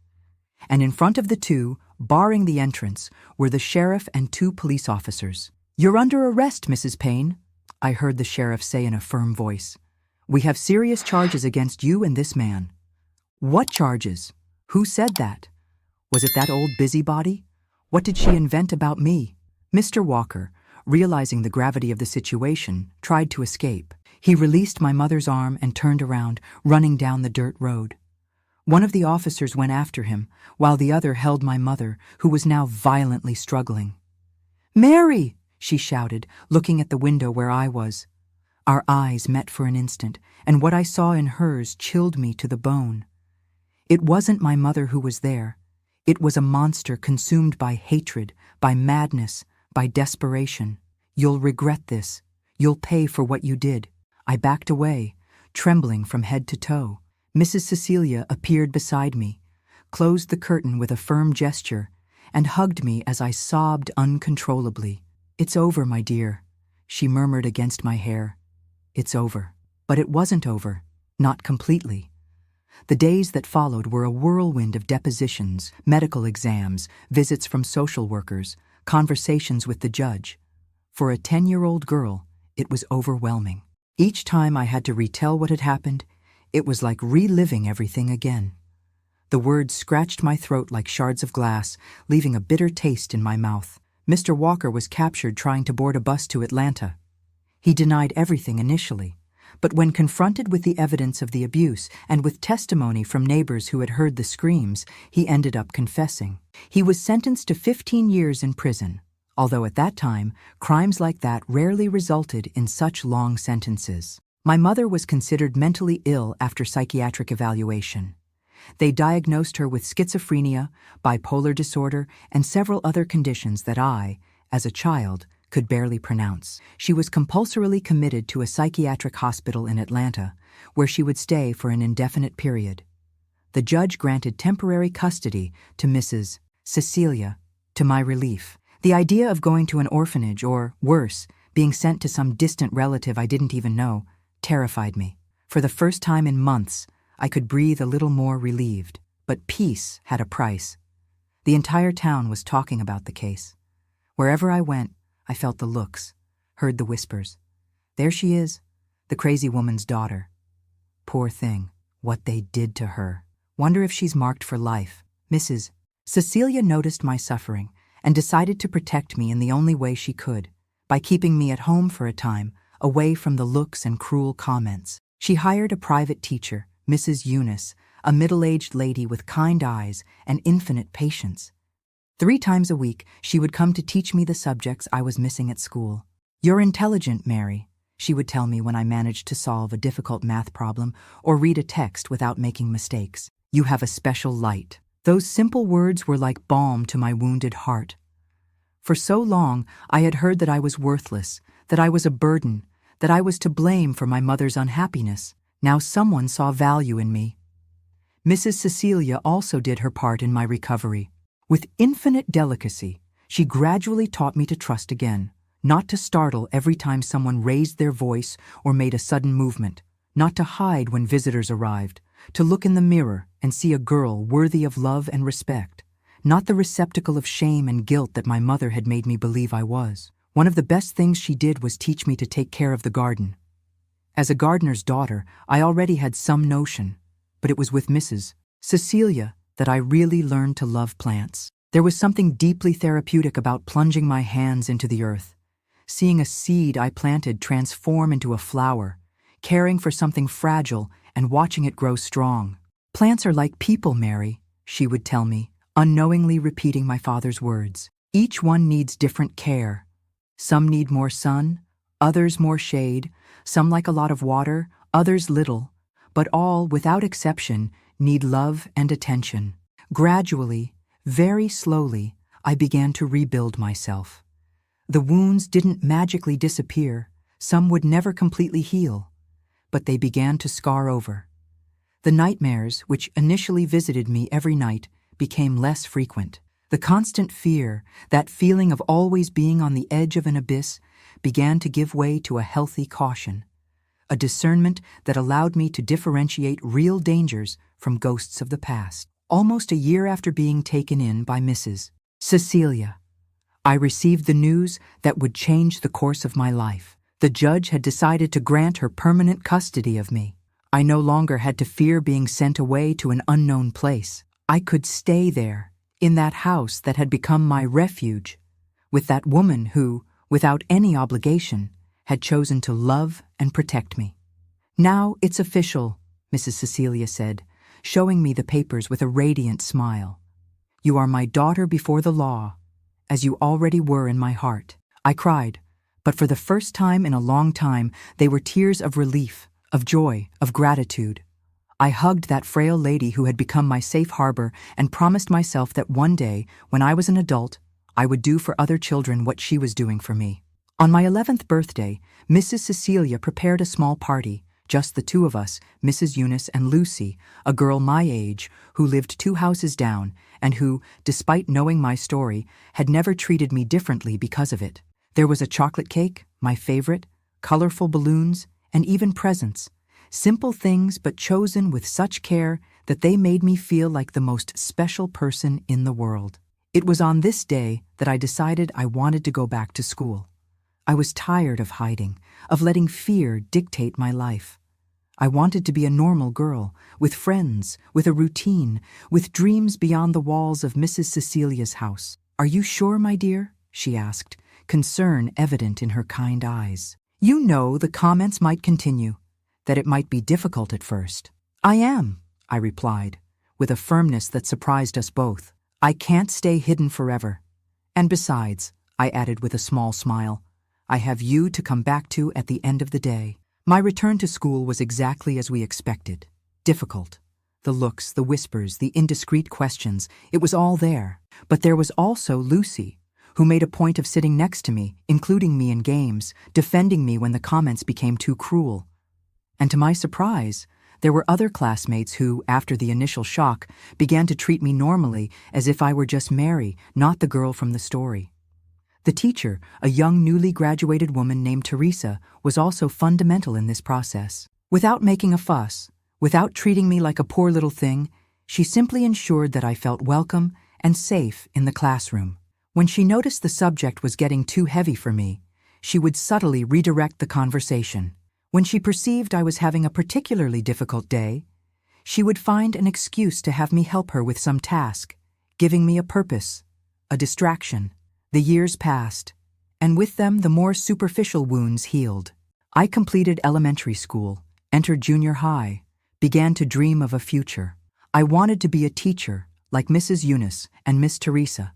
S1: And in front of the two, barring the entrance, were the sheriff and 2 police officers. "You're under arrest, Mrs. Payne," I heard the sheriff say in a firm voice. "We have serious charges against you and this man." "What charges? Who said that? Was it that old busybody? What did she invent about me?" Mr. Walker, realizing the gravity of the situation, tried to escape. He released my mother's arm and turned around, running down the dirt road. One of the officers went after him, while the other held my mother, who was now violently struggling. "Mary!" she shouted, looking at the window where I was. Our eyes met for an instant, and what I saw in hers chilled me to the bone. It wasn't my mother who was there. It was a monster consumed by hatred, by madness, by desperation. "You'll regret this. You'll pay for what you did." I backed away, trembling from head to toe. Mrs. Cecilia appeared beside me, closed the curtain with a firm gesture, and hugged me as I sobbed uncontrollably. "It's over, my dear," she murmured against my hair. "It's over." But it wasn't over, not completely. The days that followed were a whirlwind of depositions, medical exams, visits from social workers, conversations with the judge. For a 10-year-old girl, it was overwhelming. Each time I had to retell what had happened, it was like reliving everything again. The words scratched my throat like shards of glass, leaving a bitter taste in my mouth. Mr. Walker was captured trying to board a bus to Atlanta. He denied everything initially, but when confronted with the evidence of the abuse and with testimony from neighbors who had heard the screams, he ended up confessing. He was sentenced to 15 years in prison, although at that time, crimes like that rarely resulted in such long sentences. My mother was considered mentally ill after psychiatric evaluation. They diagnosed her with schizophrenia, bipolar disorder, and several other conditions that I, as a child, could barely pronounce. She was compulsorily committed to a psychiatric hospital in Atlanta, where she would stay for an indefinite period. The judge granted temporary custody to Mrs. Cecilia, to my relief. The idea of going to an orphanage or, worse, being sent to some distant relative I didn't even know, terrified me. For the first time in months, I could breathe a little more relieved. But peace had a price. The entire town was talking about the case. Wherever I went, I felt the looks, heard the whispers. There she is, the crazy woman's daughter. Poor thing, what they did to her. Wonder if she's marked for life. Mrs. Cecilia noticed my suffering and decided to protect me in the only way she could, by keeping me at home for a time, away from the looks and cruel comments. She hired a private teacher, Mrs. Eunice, a middle-aged lady with kind eyes and infinite patience. 3 times a week, she would come to teach me the subjects I was missing at school. "You're intelligent, Mary," she would tell me when I managed to solve a difficult math problem or read a text without making mistakes. "You have a special light." Those simple words were like balm to my wounded heart. For so long, I had heard that I was worthless, that I was a burden, that I was to blame for my mother's unhappiness. Now someone saw value in me. Mrs. Cecilia also did her part in my recovery. With infinite delicacy, she gradually taught me to trust again, not to startle every time someone raised their voice or made a sudden movement, not to hide when visitors arrived, to look in the mirror and see a girl worthy of love and respect, not the receptacle of shame and guilt that my mother had made me believe I was. One of the best things she did was teach me to take care of the garden. As a gardener's daughter, I already had some notion, but it was with Mrs. Cecilia that I really learned to love plants. There was something deeply therapeutic about plunging my hands into the earth, seeing a seed I planted transform into a flower, caring for something fragile and watching it grow strong. "Plants are like people, Mary," she would tell me, unknowingly repeating my father's words. "Each one needs different care. Some need more sun, others more shade, some like a lot of water, others little, but all, without exception, need love and attention." Gradually, very slowly, I began to rebuild myself. The wounds didn't magically disappear, some would never completely heal, but they began to scar over. The nightmares, which initially visited me every night, became less frequent. The constant fear, that feeling of always being on the edge of an abyss, began to give way to a healthy caution, a discernment that allowed me to differentiate real dangers from ghosts of the past. Almost a year after being taken in by Mrs. Cecilia, I received the news that would change the course of my life. The judge had decided to grant her permanent custody of me. I no longer had to fear being sent away to an unknown place. I could stay there, in that house that had become my refuge, with that woman who, without any obligation, had chosen to love and protect me. "Now it's official," Mrs. Cecilia said, showing me the papers with a radiant smile. "You are my daughter before the law, as you already were in my heart." I cried, but for the first time in a long time, they were tears of relief, of joy, of gratitude. I hugged that frail lady who had become my safe harbor and promised myself that one day, when I was an adult, I would do for other children what she was doing for me. On my 11th birthday, Mrs. Cecilia prepared a small party, just the two of us, Mrs. Eunice and Lucy, a girl my age, who lived 2 houses down, and who, despite knowing my story, had never treated me differently because of it. There was a chocolate cake, my favorite, colorful balloons, and even presents. Simple things, but chosen with such care that they made me feel like the most special person in the world. It was on this day that I decided I wanted to go back to school. I was tired of hiding, of letting fear dictate my life. I wanted to be a normal girl, with friends, with a routine, with dreams beyond the walls of Mrs. Cecilia's house. "Are you sure, my dear?" she asked, concern evident in her kind eyes. "You know the comments might continue, that it might be difficult at first." "I am," I replied, with a firmness that surprised us both. "I can't stay hidden forever. And besides," I added with a small smile, "I have you to come back to at the end of the day." My return to school was exactly as we expected. Difficult. The looks, the whispers, the indiscreet questions, it was all there. But there was also Lucy, who made a point of sitting next to me, including me in games, defending me when the comments became too cruel. And to my surprise, there were other classmates who, after the initial shock, began to treat me normally, as if I were just Mary, not the girl from the story. The teacher, a young newly graduated woman named Teresa, was also fundamental in this process. Without making a fuss, without treating me like a poor little thing, she simply ensured that I felt welcome and safe in the classroom. When she noticed the subject was getting too heavy for me, she would subtly redirect the conversation. When she perceived I was having a particularly difficult day, she would find an excuse to have me help her with some task, giving me a purpose, a distraction. The years passed, and with them the more superficial wounds healed. I completed elementary school, entered junior high, began to dream of a future. I wanted to be a teacher, like Mrs. Eunice and Miss Teresa.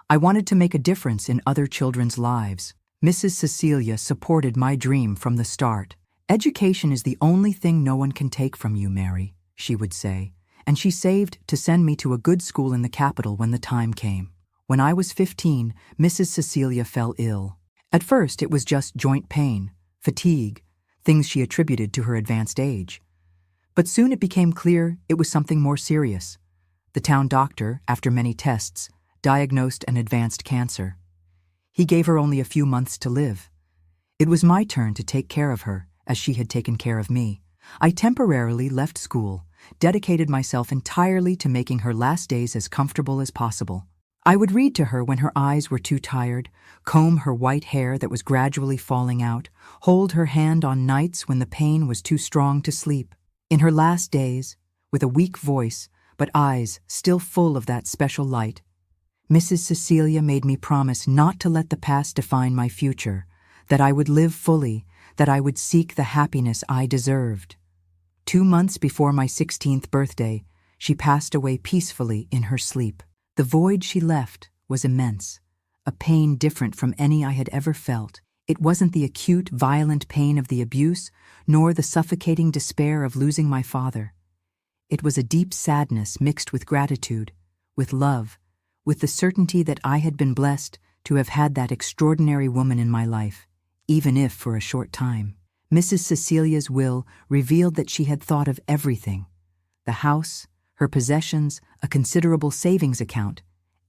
S1: I wanted to make a difference in other children's lives. Mrs. Cecilia supported my dream from the start. "Education is the only thing no one can take from you, Mary," she would say, and she saved to send me to a good school in the capital when the time came. When I was 15, Mrs. Cecilia fell ill. At first, it was just joint pain, fatigue, things she attributed to her advanced age. But soon it became clear it was something more serious. The town doctor, after many tests, diagnosed an advanced cancer. He gave her only a few months to live. It was my turn to take care of her, as she had taken care of me. I temporarily left school, dedicated myself entirely to making her last days as comfortable as possible. I would read to her when her eyes were too tired, comb her white hair that was gradually falling out, hold her hand on nights when the pain was too strong to sleep. In her last days, with a weak voice, but eyes still full of that special light, Mrs. Cecilia made me promise not to let the past define my future, that I would live fully, that I would seek the happiness I deserved. 2 months before my 16th birthday, she passed away peacefully in her sleep. The void she left was immense, a pain different from any I had ever felt. It wasn't the acute, violent pain of the abuse, nor the suffocating despair of losing my father. It was a deep sadness mixed with gratitude, with love, with the certainty that I had been blessed to have had that extraordinary woman in my life, even if for a short time. Mrs. Cecilia's will revealed that she had thought of everything. The house, her possessions, a considerable savings account,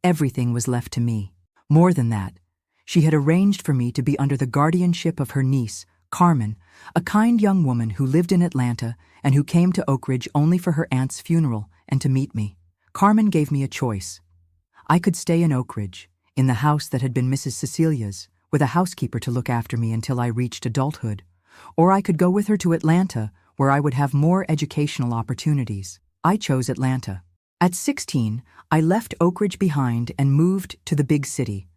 S1: everything was left to me. More than that, she had arranged for me to be under the guardianship of her niece, Carmen, a kind young woman who lived in Atlanta and who came to Oak Ridge only for her aunt's funeral and to meet me. Carmen gave me a choice. I could stay in Oak Ridge, in the house that had been Mrs. Cecilia's, with a housekeeper to look after me until I reached adulthood, or I could go with her to Atlanta, where I would have more educational opportunities. I chose Atlanta. At 16, I left Oak Ridge behind and moved to the big city,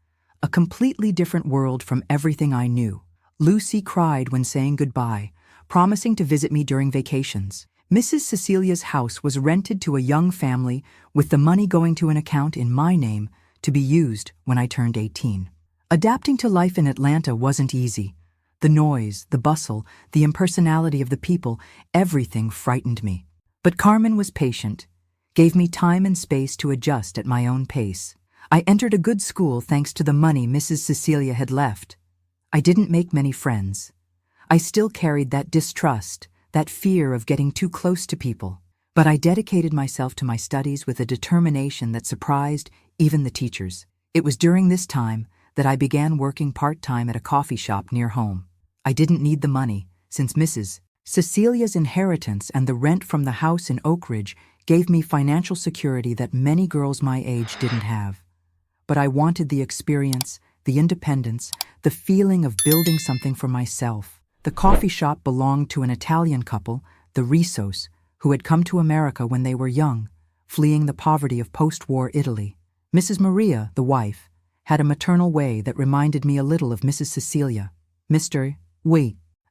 S1: a completely different world from everything I knew. Lucy cried when saying goodbye, promising to visit me during vacations. Mrs. Cecilia's house was rented to a young family with the money going to an account in my name to be used when I turned 18. Adapting to life in Atlanta wasn't easy. The noise, the bustle, the impersonality of the people, everything frightened me. But Carmen was patient, gave me time and space to adjust at my own pace. I entered a good school thanks to the money Mrs. Cecilia had left. I didn't make many friends. I still carried that distrust, that fear of getting too close to people. But I dedicated myself to my studies with a determination that surprised even the teachers. It was during this time that I began working part-time at a coffee shop near home. I didn't need the money, since Mrs. Cecilia's inheritance and the rent from the house in Oak Ridge gave me financial security that many girls my age didn't have. But I wanted the experience, the independence, the feeling of building something for myself. The coffee shop belonged to an Italian couple, the Rissos, who had come to America when they were young, fleeing the poverty of post-war Italy. Mrs. Maria, the wife, had a maternal way that reminded me a little of Mrs. Cecilia. Mr.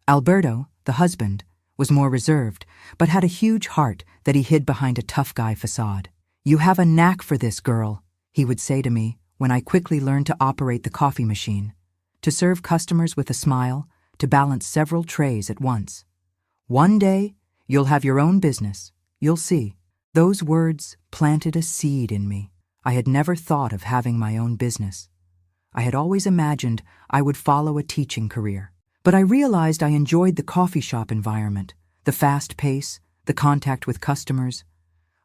S1: Alberto, the husband, was more reserved, but had a huge heart that he hid behind a tough guy facade. "You have a knack for this, girl," he would say to me when I quickly learned to operate the coffee machine, to serve customers with a smile, to balance several trays at once. "One day, you'll have your own business. You'll see." Those words planted a seed in me. I had never thought of having my own business. I had always imagined I would follow a teaching career. But I realized I enjoyed the coffee shop environment, the fast pace, the contact with customers.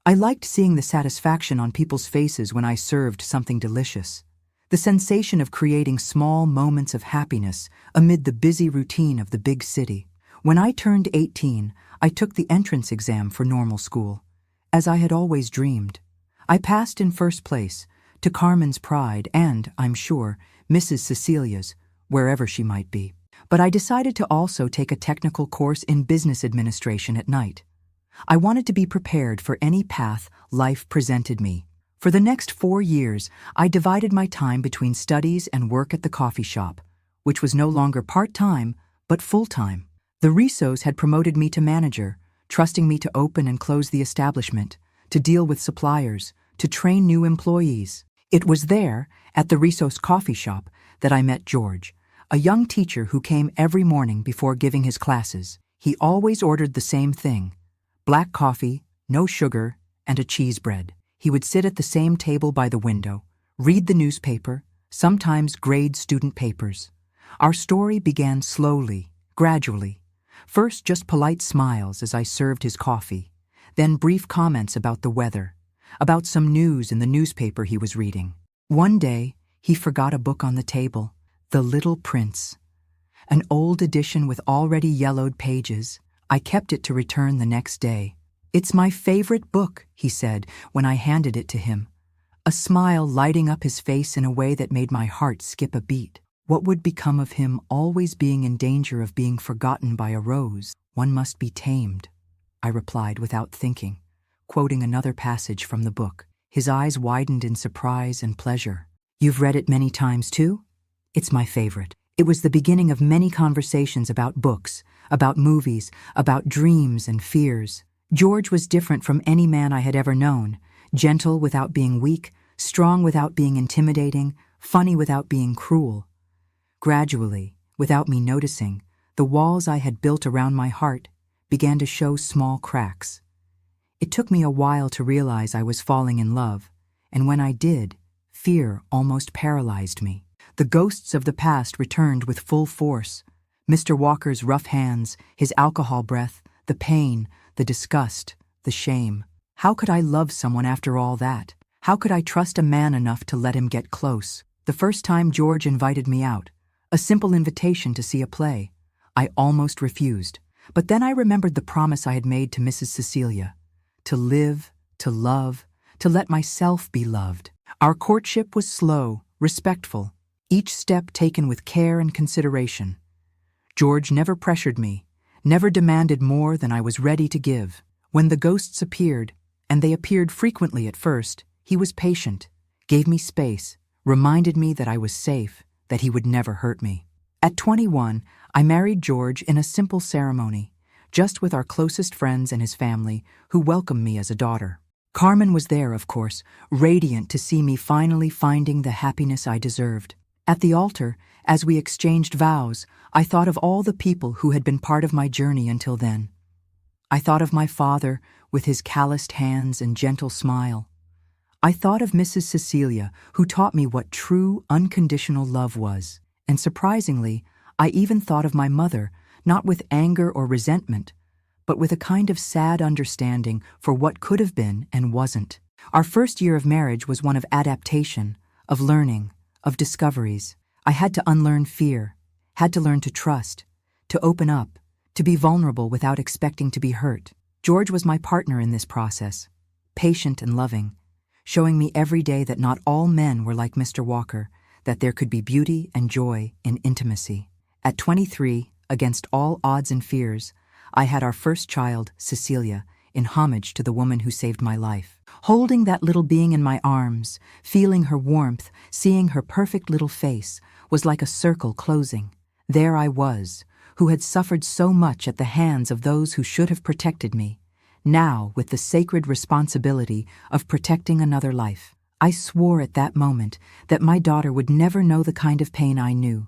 S1: I liked seeing the satisfaction on people's faces when I served something delicious, the sensation of creating small moments of happiness amid the busy routine of the big city. When I turned 18, I took the entrance exam for normal school, as I had always dreamed. I passed in first place, to Carmen's pride and, I'm sure, Mrs. Cecilia's, wherever she might be. But I decided to also take a technical course in business administration at night. I wanted to be prepared for any path life presented me. For the next 4 years, I divided my time between studies and work at the coffee shop, which was no longer part-time, but full-time. The Rissos had promoted me to manager, trusting me to open and close the establishment, to deal with suppliers, to train new employees. It was there, at the Rissos coffee shop, that I met George, a young teacher who came every morning before giving his classes. He always ordered the same thing: black coffee, no sugar, and a cheese bread. He would sit at the same table by the window, read the newspaper, sometimes grade student papers. Our story began slowly, gradually. First just polite smiles as I served his coffee, then brief comments about the weather, about some news in the newspaper he was reading. One day, he forgot a book on the table, The Little Prince. An old edition with already yellowed pages. I kept it to return the next day. "It's my favorite book," he said when I handed it to him, a smile lighting up his face in a way that made my heart skip a beat. What would become of him always being in danger of being forgotten by a rose? "One must be tamed," I replied without thinking, quoting another passage from the book. His eyes widened in surprise and pleasure. "You've read it many times too?" "It's my favorite." It was the beginning of many conversations about books, about movies, about dreams and fears. George was different from any man I had ever known, gentle without being weak, strong without being intimidating, funny without being cruel. Gradually, without me noticing, the walls I had built around my heart began to show small cracks. It took me a while to realize I was falling in love, and when I did, fear almost paralyzed me. The ghosts of the past returned with full force. Mr. Walker's rough hands, his alcohol breath, the pain, the disgust, the shame. How could I love someone after all that? How could I trust a man enough to let him get close? The first time George invited me out, a simple invitation to see a play, I almost refused. But then I remembered the promise I had made to Mrs. Cecilia. To live, to love, to let myself be loved. Our courtship was slow, respectful, each step taken with care and consideration. George never pressured me, never demanded more than I was ready to give. When the ghosts appeared, and they appeared frequently at first, he was patient, gave me space, reminded me that I was safe, that he would never hurt me. At 21, I married George in a simple ceremony, just with our closest friends and his family, who welcomed me as a daughter. Carmen was there, of course, radiant to see me finally finding the happiness I deserved. At the altar, as we exchanged vows, I thought of all the people who had been part of my journey until then. I thought of my father, with his calloused hands and gentle smile. I thought of Mrs. Cecilia, who taught me what true, unconditional love was. And surprisingly, I even thought of my mother, not with anger or resentment, but with a kind of sad understanding for what could have been and wasn't. Our first year of marriage was one of adaptation, of learning, of discoveries. I had to unlearn fear, had to learn to trust, to open up, to be vulnerable without expecting to be hurt. George was my partner in this process, patient and loving, showing me every day that not all men were like Mr. Walker, that there could be beauty and joy in intimacy. At 23, against all odds and fears, I had our first child, Cecilia, in homage to the woman who saved my life. Holding that little being in my arms, feeling her warmth, seeing her perfect little face, was like a circle closing. There I was, who had suffered so much at the hands of those who should have protected me, now with the sacred responsibility of protecting another life. I swore at that moment that my daughter would never know the kind of pain I knew,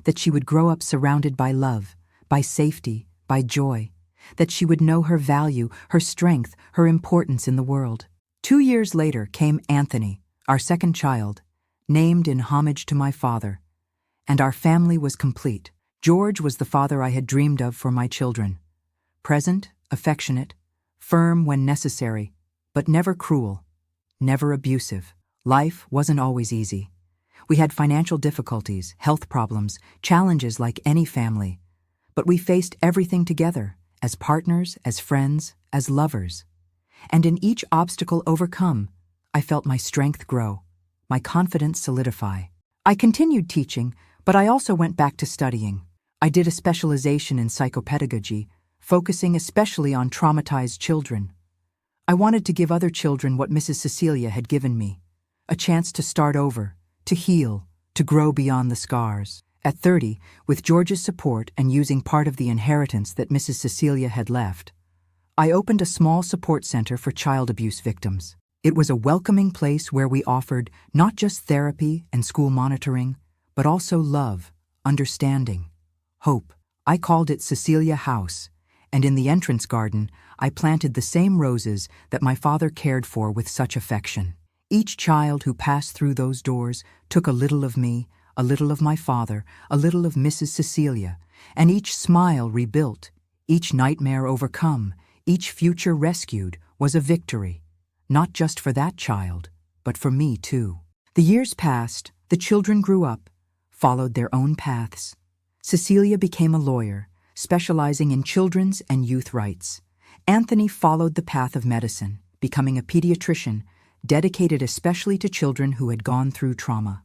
S1: that she would grow up surrounded by love, by safety, by joy, that she would know her value, her strength, her importance in the world. 2 years later came Anthony, our second child, named in homage to my father, and our family was complete. George was the father I had dreamed of for my children. Present, affectionate, firm when necessary, but never cruel, never abusive. Life wasn't always easy. We had financial difficulties, health problems, challenges like any family. But we faced everything together, as partners, as friends, as lovers. And in each obstacle overcome, I felt my strength grow, my confidence solidify. I continued teaching, but I also went back to studying. I did a specialization in psychopedagogy, focusing especially on traumatized children. I wanted to give other children what Mrs. Cecilia had given me, a chance to start over, to heal, to grow beyond the scars. At 30, with George's support and using part of the inheritance that Mrs. Cecilia had left, I opened a small support center for child abuse victims. It was a welcoming place where we offered not just therapy and school monitoring, but also love, understanding, hope. I called it Cecilia House, and in the entrance garden, I planted the same roses that my father cared for with such affection. Each child who passed through those doors took a little of me, a little of my father, a little of Mrs. Cecilia, and each smile rebuilt, each nightmare overcome, each future rescued was a victory, not just for that child, but for me too. The years passed, the children grew up, followed their own paths. Cecilia became a lawyer, specializing in children's and youth rights. Anthony followed the path of medicine, becoming a pediatrician, dedicated especially to children who had gone through trauma.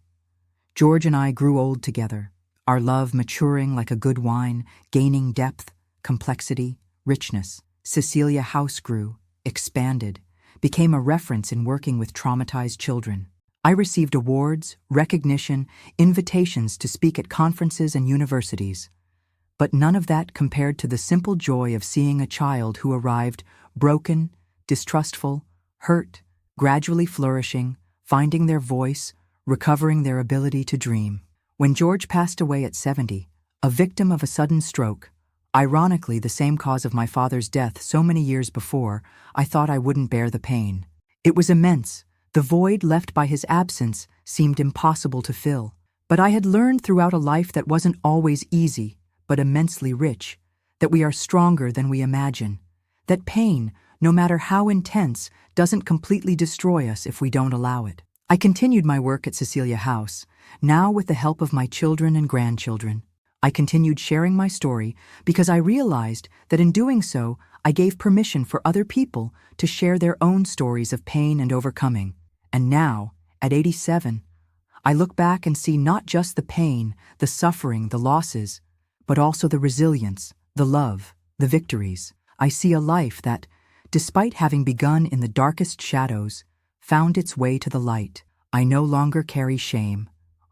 S1: George and I grew old together, our love maturing like a good wine, gaining depth, complexity, richness. Cecilia House grew, expanded, became a reference in working with traumatized children. I received awards, recognition, invitations to speak at conferences and universities. But none of that compared to the simple joy of seeing a child who arrived broken, distrustful, hurt, gradually flourishing, finding their voice, recovering their ability to dream. When George passed away at 70, a victim of a sudden stroke, ironically the same cause of my father's death so many years before, I thought I wouldn't bear the pain. It was immense. The void left by his absence seemed impossible to fill. But I had learned throughout a life that wasn't always easy, but immensely rich, that we are stronger than we imagine, that pain, no matter how intense, doesn't completely destroy us if we don't allow it. I continued my work at Cecilia House, now with the help of my children and grandchildren. I continued sharing my story because I realized that in doing so, I gave permission for other people to share their own stories of pain and overcoming. And now, at 87, I look back and see not just the pain, the suffering, the losses, but also the resilience, the love, the victories. I see a life that, despite having begun in the darkest shadows, found its way to the light. I no longer carry shame.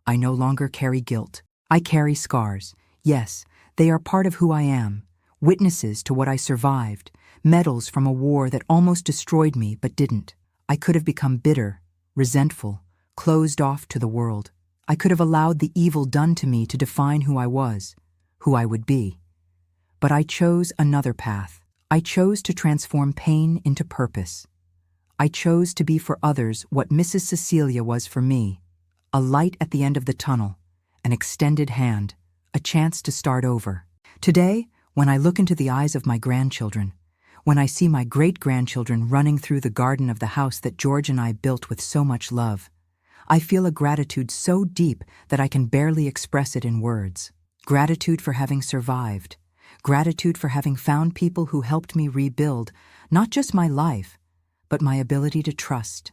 S1: I no longer carry guilt. I carry scars. Yes, they are part of who I am, witnesses to what I survived, medals from a war that almost destroyed me but didn't. I could have become bitter, resentful, closed off to the world. I could have allowed the evil done to me to define who I was, who I would be. But I chose another path. I chose to transform pain into purpose. I chose to be for others what Mrs. Cecilia was for me, a light at the end of the tunnel, an extended hand, a chance to start over. Today, when I look into the eyes of my grandchildren, when I see my great-grandchildren running through the garden of the house that George and I built with so much love, I feel a gratitude so deep that I can barely express it in words. Gratitude for having survived. Gratitude for having found people who helped me rebuild not just my life, but my ability to trust,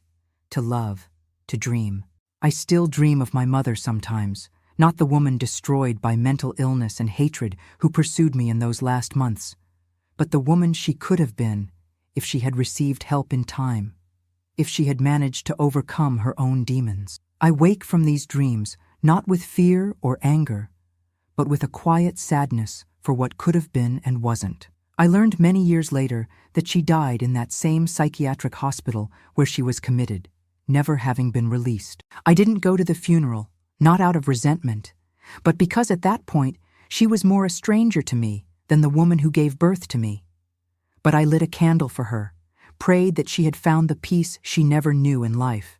S1: to love, to dream. I still dream of my mother sometimes, not the woman destroyed by mental illness and hatred who pursued me in those last months, but the woman she could have been if she had received help in time, if she had managed to overcome her own demons. I wake from these dreams not with fear or anger, but with a quiet sadness for what could have been and wasn't. I learned many years later that she died in that same psychiatric hospital where she was committed, never having been released. I didn't go to the funeral, not out of resentment, but because at that point she was more a stranger to me than the woman who gave birth to me. But I lit a candle for her, prayed that she had found the peace she never knew in life.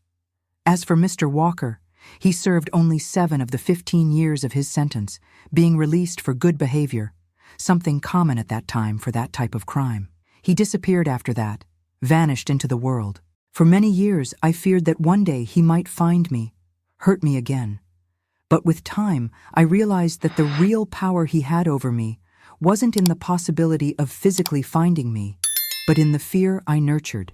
S1: As for Mr. Walker, he served only 7 of the 15 years of his sentence, being released for good behavior, something common at that time for that type of crime. He disappeared after that, vanished into the world. For many years, I feared that one day he might find me, hurt me again. But with time, I realized that the real power he had over me wasn't in the possibility of physically finding me, but in the fear I nurtured.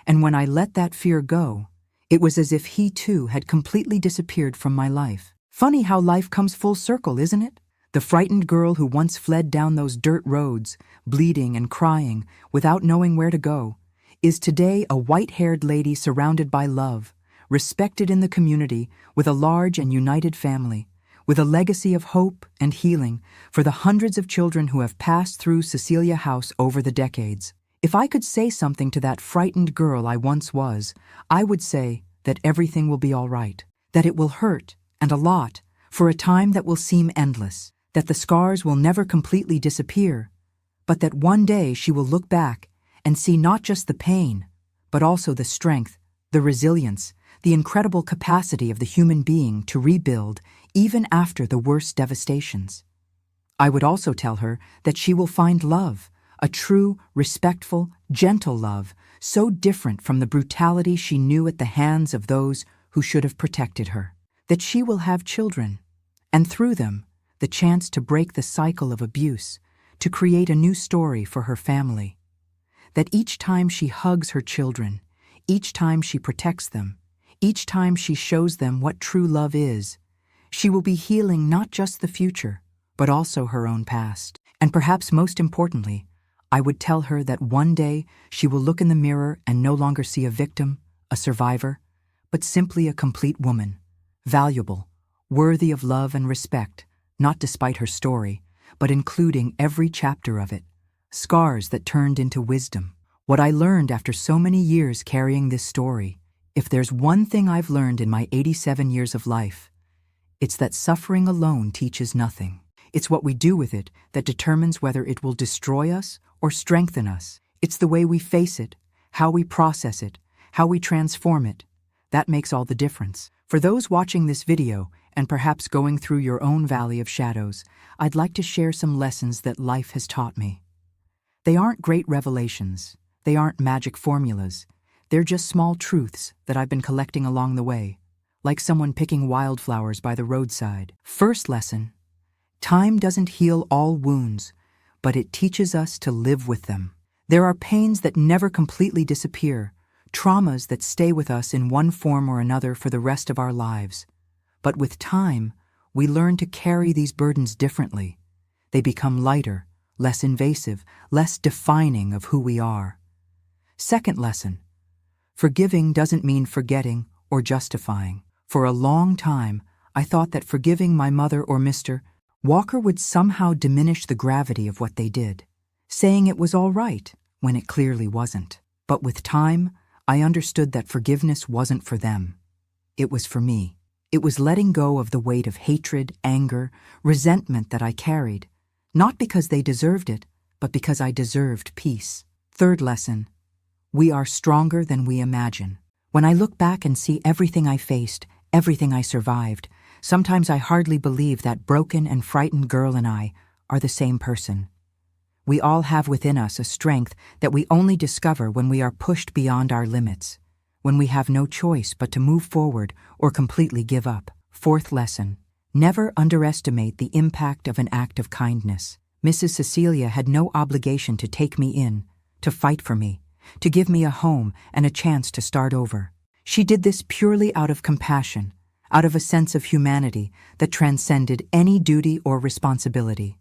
S1: And when I let that fear go, it was as if he too had completely disappeared from my life. Funny how life comes full circle, isn't it? The frightened girl who once fled down those dirt roads, bleeding and crying, without knowing where to go, is today a white-haired lady surrounded by love, respected in the community, with a large and united family, with a legacy of hope and healing for the hundreds of children who have passed through Cecilia House over the decades. If I could say something to that frightened girl I once was, I would say that everything will be all right, that it will hurt, and a lot, for a time that will seem endless, that the scars will never completely disappear, but that one day she will look back and see not just the pain, but also the strength, the resilience, the incredible capacity of the human being to rebuild even after the worst devastations. I would also tell her that she will find love, a true, respectful, gentle love, so different from the brutality she knew at the hands of those who should have protected her, that she will have children, and through them, the chance to break the cycle of abuse, to create a new story for her family. That each time she hugs her children, each time she protects them, each time she shows them what true love is, she will be healing not just the future, but also her own past. And perhaps most importantly, I would tell her that one day she will look in the mirror and no longer see a victim, a survivor, but simply a complete woman, valuable, worthy of love and respect, not despite her story, but including every chapter of it, scars that turned into wisdom. What I learned after so many years carrying this story, if there's one thing I've learned in my 87 years of life, it's that suffering alone teaches nothing. It's what we do with it that determines whether it will destroy us or strengthen us. It's the way we face it, how we process it, how we transform it. That makes all the difference. For those watching this video and perhaps going through your own valley of shadows, I'd like to share some lessons that life has taught me. They aren't great revelations. They aren't magic formulas. They're just small truths that I've been collecting along the way, like someone picking wildflowers by the roadside. First lesson: time doesn't heal all wounds, but it teaches us to live with them. There are pains that never completely disappear, traumas that stay with us in one form or another for the rest of our lives. But with time, we learn to carry these burdens differently. They become lighter, less invasive, less defining of who we are. Second lesson: forgiving doesn't mean forgetting or justifying. For a long time, I thought that forgiving my mother or Mr. Walker would somehow diminish the gravity of what they did, saying it was all right when it clearly wasn't. But with time, I understood that forgiveness wasn't for them. It was for me. It was letting go of the weight of hatred, anger, resentment that I carried, not because they deserved it, but because I deserved peace. Third lesson: we are stronger than we imagine. When I look back and see everything I faced, everything I survived, sometimes I hardly believe that broken and frightened girl and I are the same person. We all have within us a strength that we only discover when we are pushed beyond our limits, when we have no choice but to move forward or completely give up. Fourth lesson: never underestimate the impact of an act of kindness. Mrs. Cecilia had no obligation to take me in, to fight for me, to give me a home and a chance to start over. She did this purely out of compassion, out of a sense of humanity that transcended any duty or responsibility.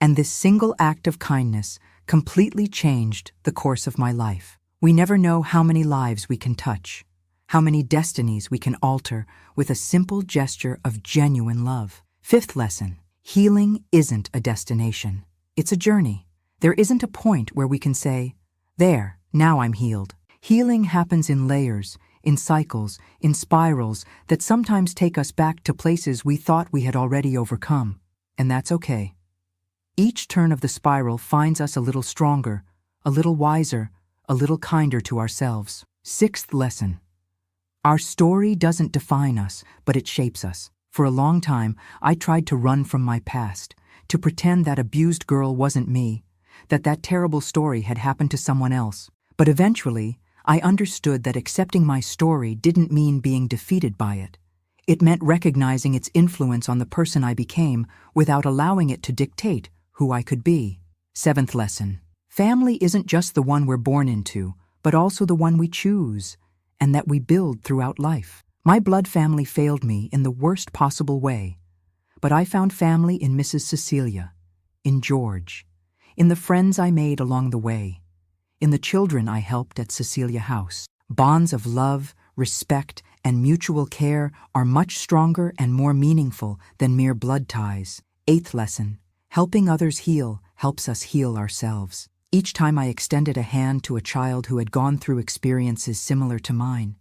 S1: And this single act of kindness completely changed the course of my life. We never know how many lives we can touch, how many destinies we can alter with a simple gesture of genuine love. Fifth lesson: healing isn't a destination. It's a journey. There isn't a point where we can say, "There, now I'm healed." Healing happens in layers, in cycles, in spirals that sometimes take us back to places we thought we had already overcome. And that's okay. Each turn of the spiral finds us a little stronger, a little wiser, a little kinder to ourselves. Sixth lesson: our story doesn't define us, but it shapes us. For a long time, I tried to run from my past, to pretend that abused girl wasn't me, that terrible story had happened to someone else. But eventually, I understood that accepting my story didn't mean being defeated by it. It meant recognizing its influence on the person I became without allowing it to dictate who I could be. Seventh lesson: family isn't just the one we're born into, but also the one we choose, and that we build throughout life. My blood family failed me in the worst possible way, but I found family in Mrs. Cecilia, in George, in the friends I made along the way, in the children I helped at Cecilia House. Bonds of love, respect, and mutual care are much stronger and more meaningful than mere blood ties. Eighth lesson: helping others heal helps us heal ourselves. Each time I extended a hand to a child who had gone through experiences similar to mine,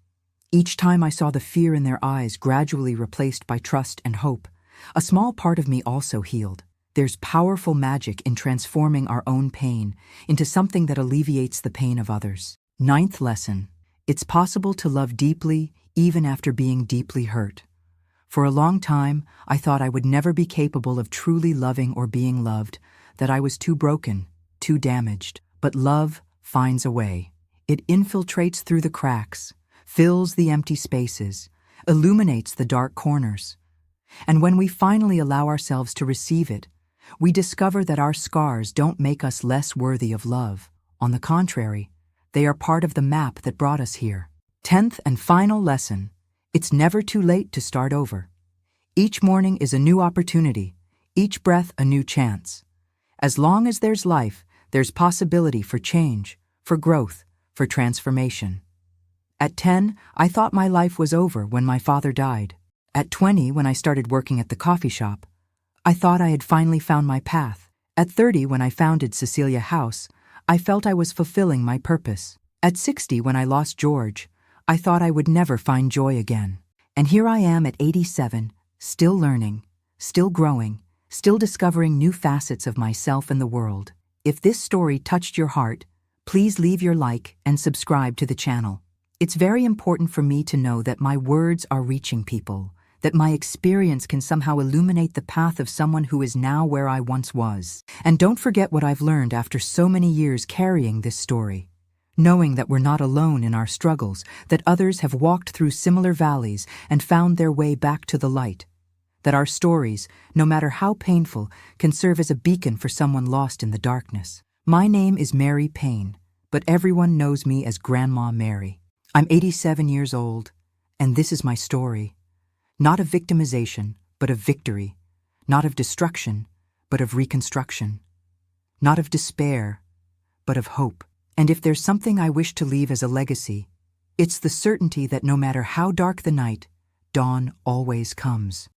S1: each time I saw the fear in their eyes gradually replaced by trust and hope, a small part of me also healed. There's powerful magic in transforming our own pain into something that alleviates the pain of others. Ninth lesson: it's possible to love deeply even after being deeply hurt. For a long time, I thought I would never be capable of truly loving or being loved, that I was too broken, too damaged. But love finds a way. It infiltrates through the cracks, fills the empty spaces, illuminates the dark corners. And when we finally allow ourselves to receive it, we discover that our scars don't make us less worthy of love. On the contrary, they are part of the map that brought us here. 10th and final lesson: it's never too late to start over. Each morning is a new opportunity, each breath a new chance. As long as there's life, there's possibility for change, for growth, for transformation. At 10, I thought my life was over when my father died. At 20, when I started working at the coffee shop, I thought I had finally found my path. At 30, when I founded Cecilia House, I felt I was fulfilling my purpose. At 60, when I lost George, I thought I would never find joy again. And here I am at 87, still learning, still growing, still discovering new facets of myself and the world. If this story touched your heart, please leave your like and subscribe to the channel. It's very important for me to know that my words are reaching people, that my experience can somehow illuminate the path of someone who is now where I once was. And don't forget what I've learned after so many years carrying this story. Knowing that we're not alone in our struggles, that others have walked through similar valleys and found their way back to the light. That our stories, no matter how painful, can serve as a beacon for someone lost in the darkness. My name is Mary Payne, but everyone knows me as Grandma Mary. I'm 87 years old, and this is my story. Not of victimization, but of victory. Not of destruction, but of reconstruction. Not of despair, but of hope. And if there's something I wish to leave as a legacy, it's the certainty that no matter how dark the night, dawn always comes.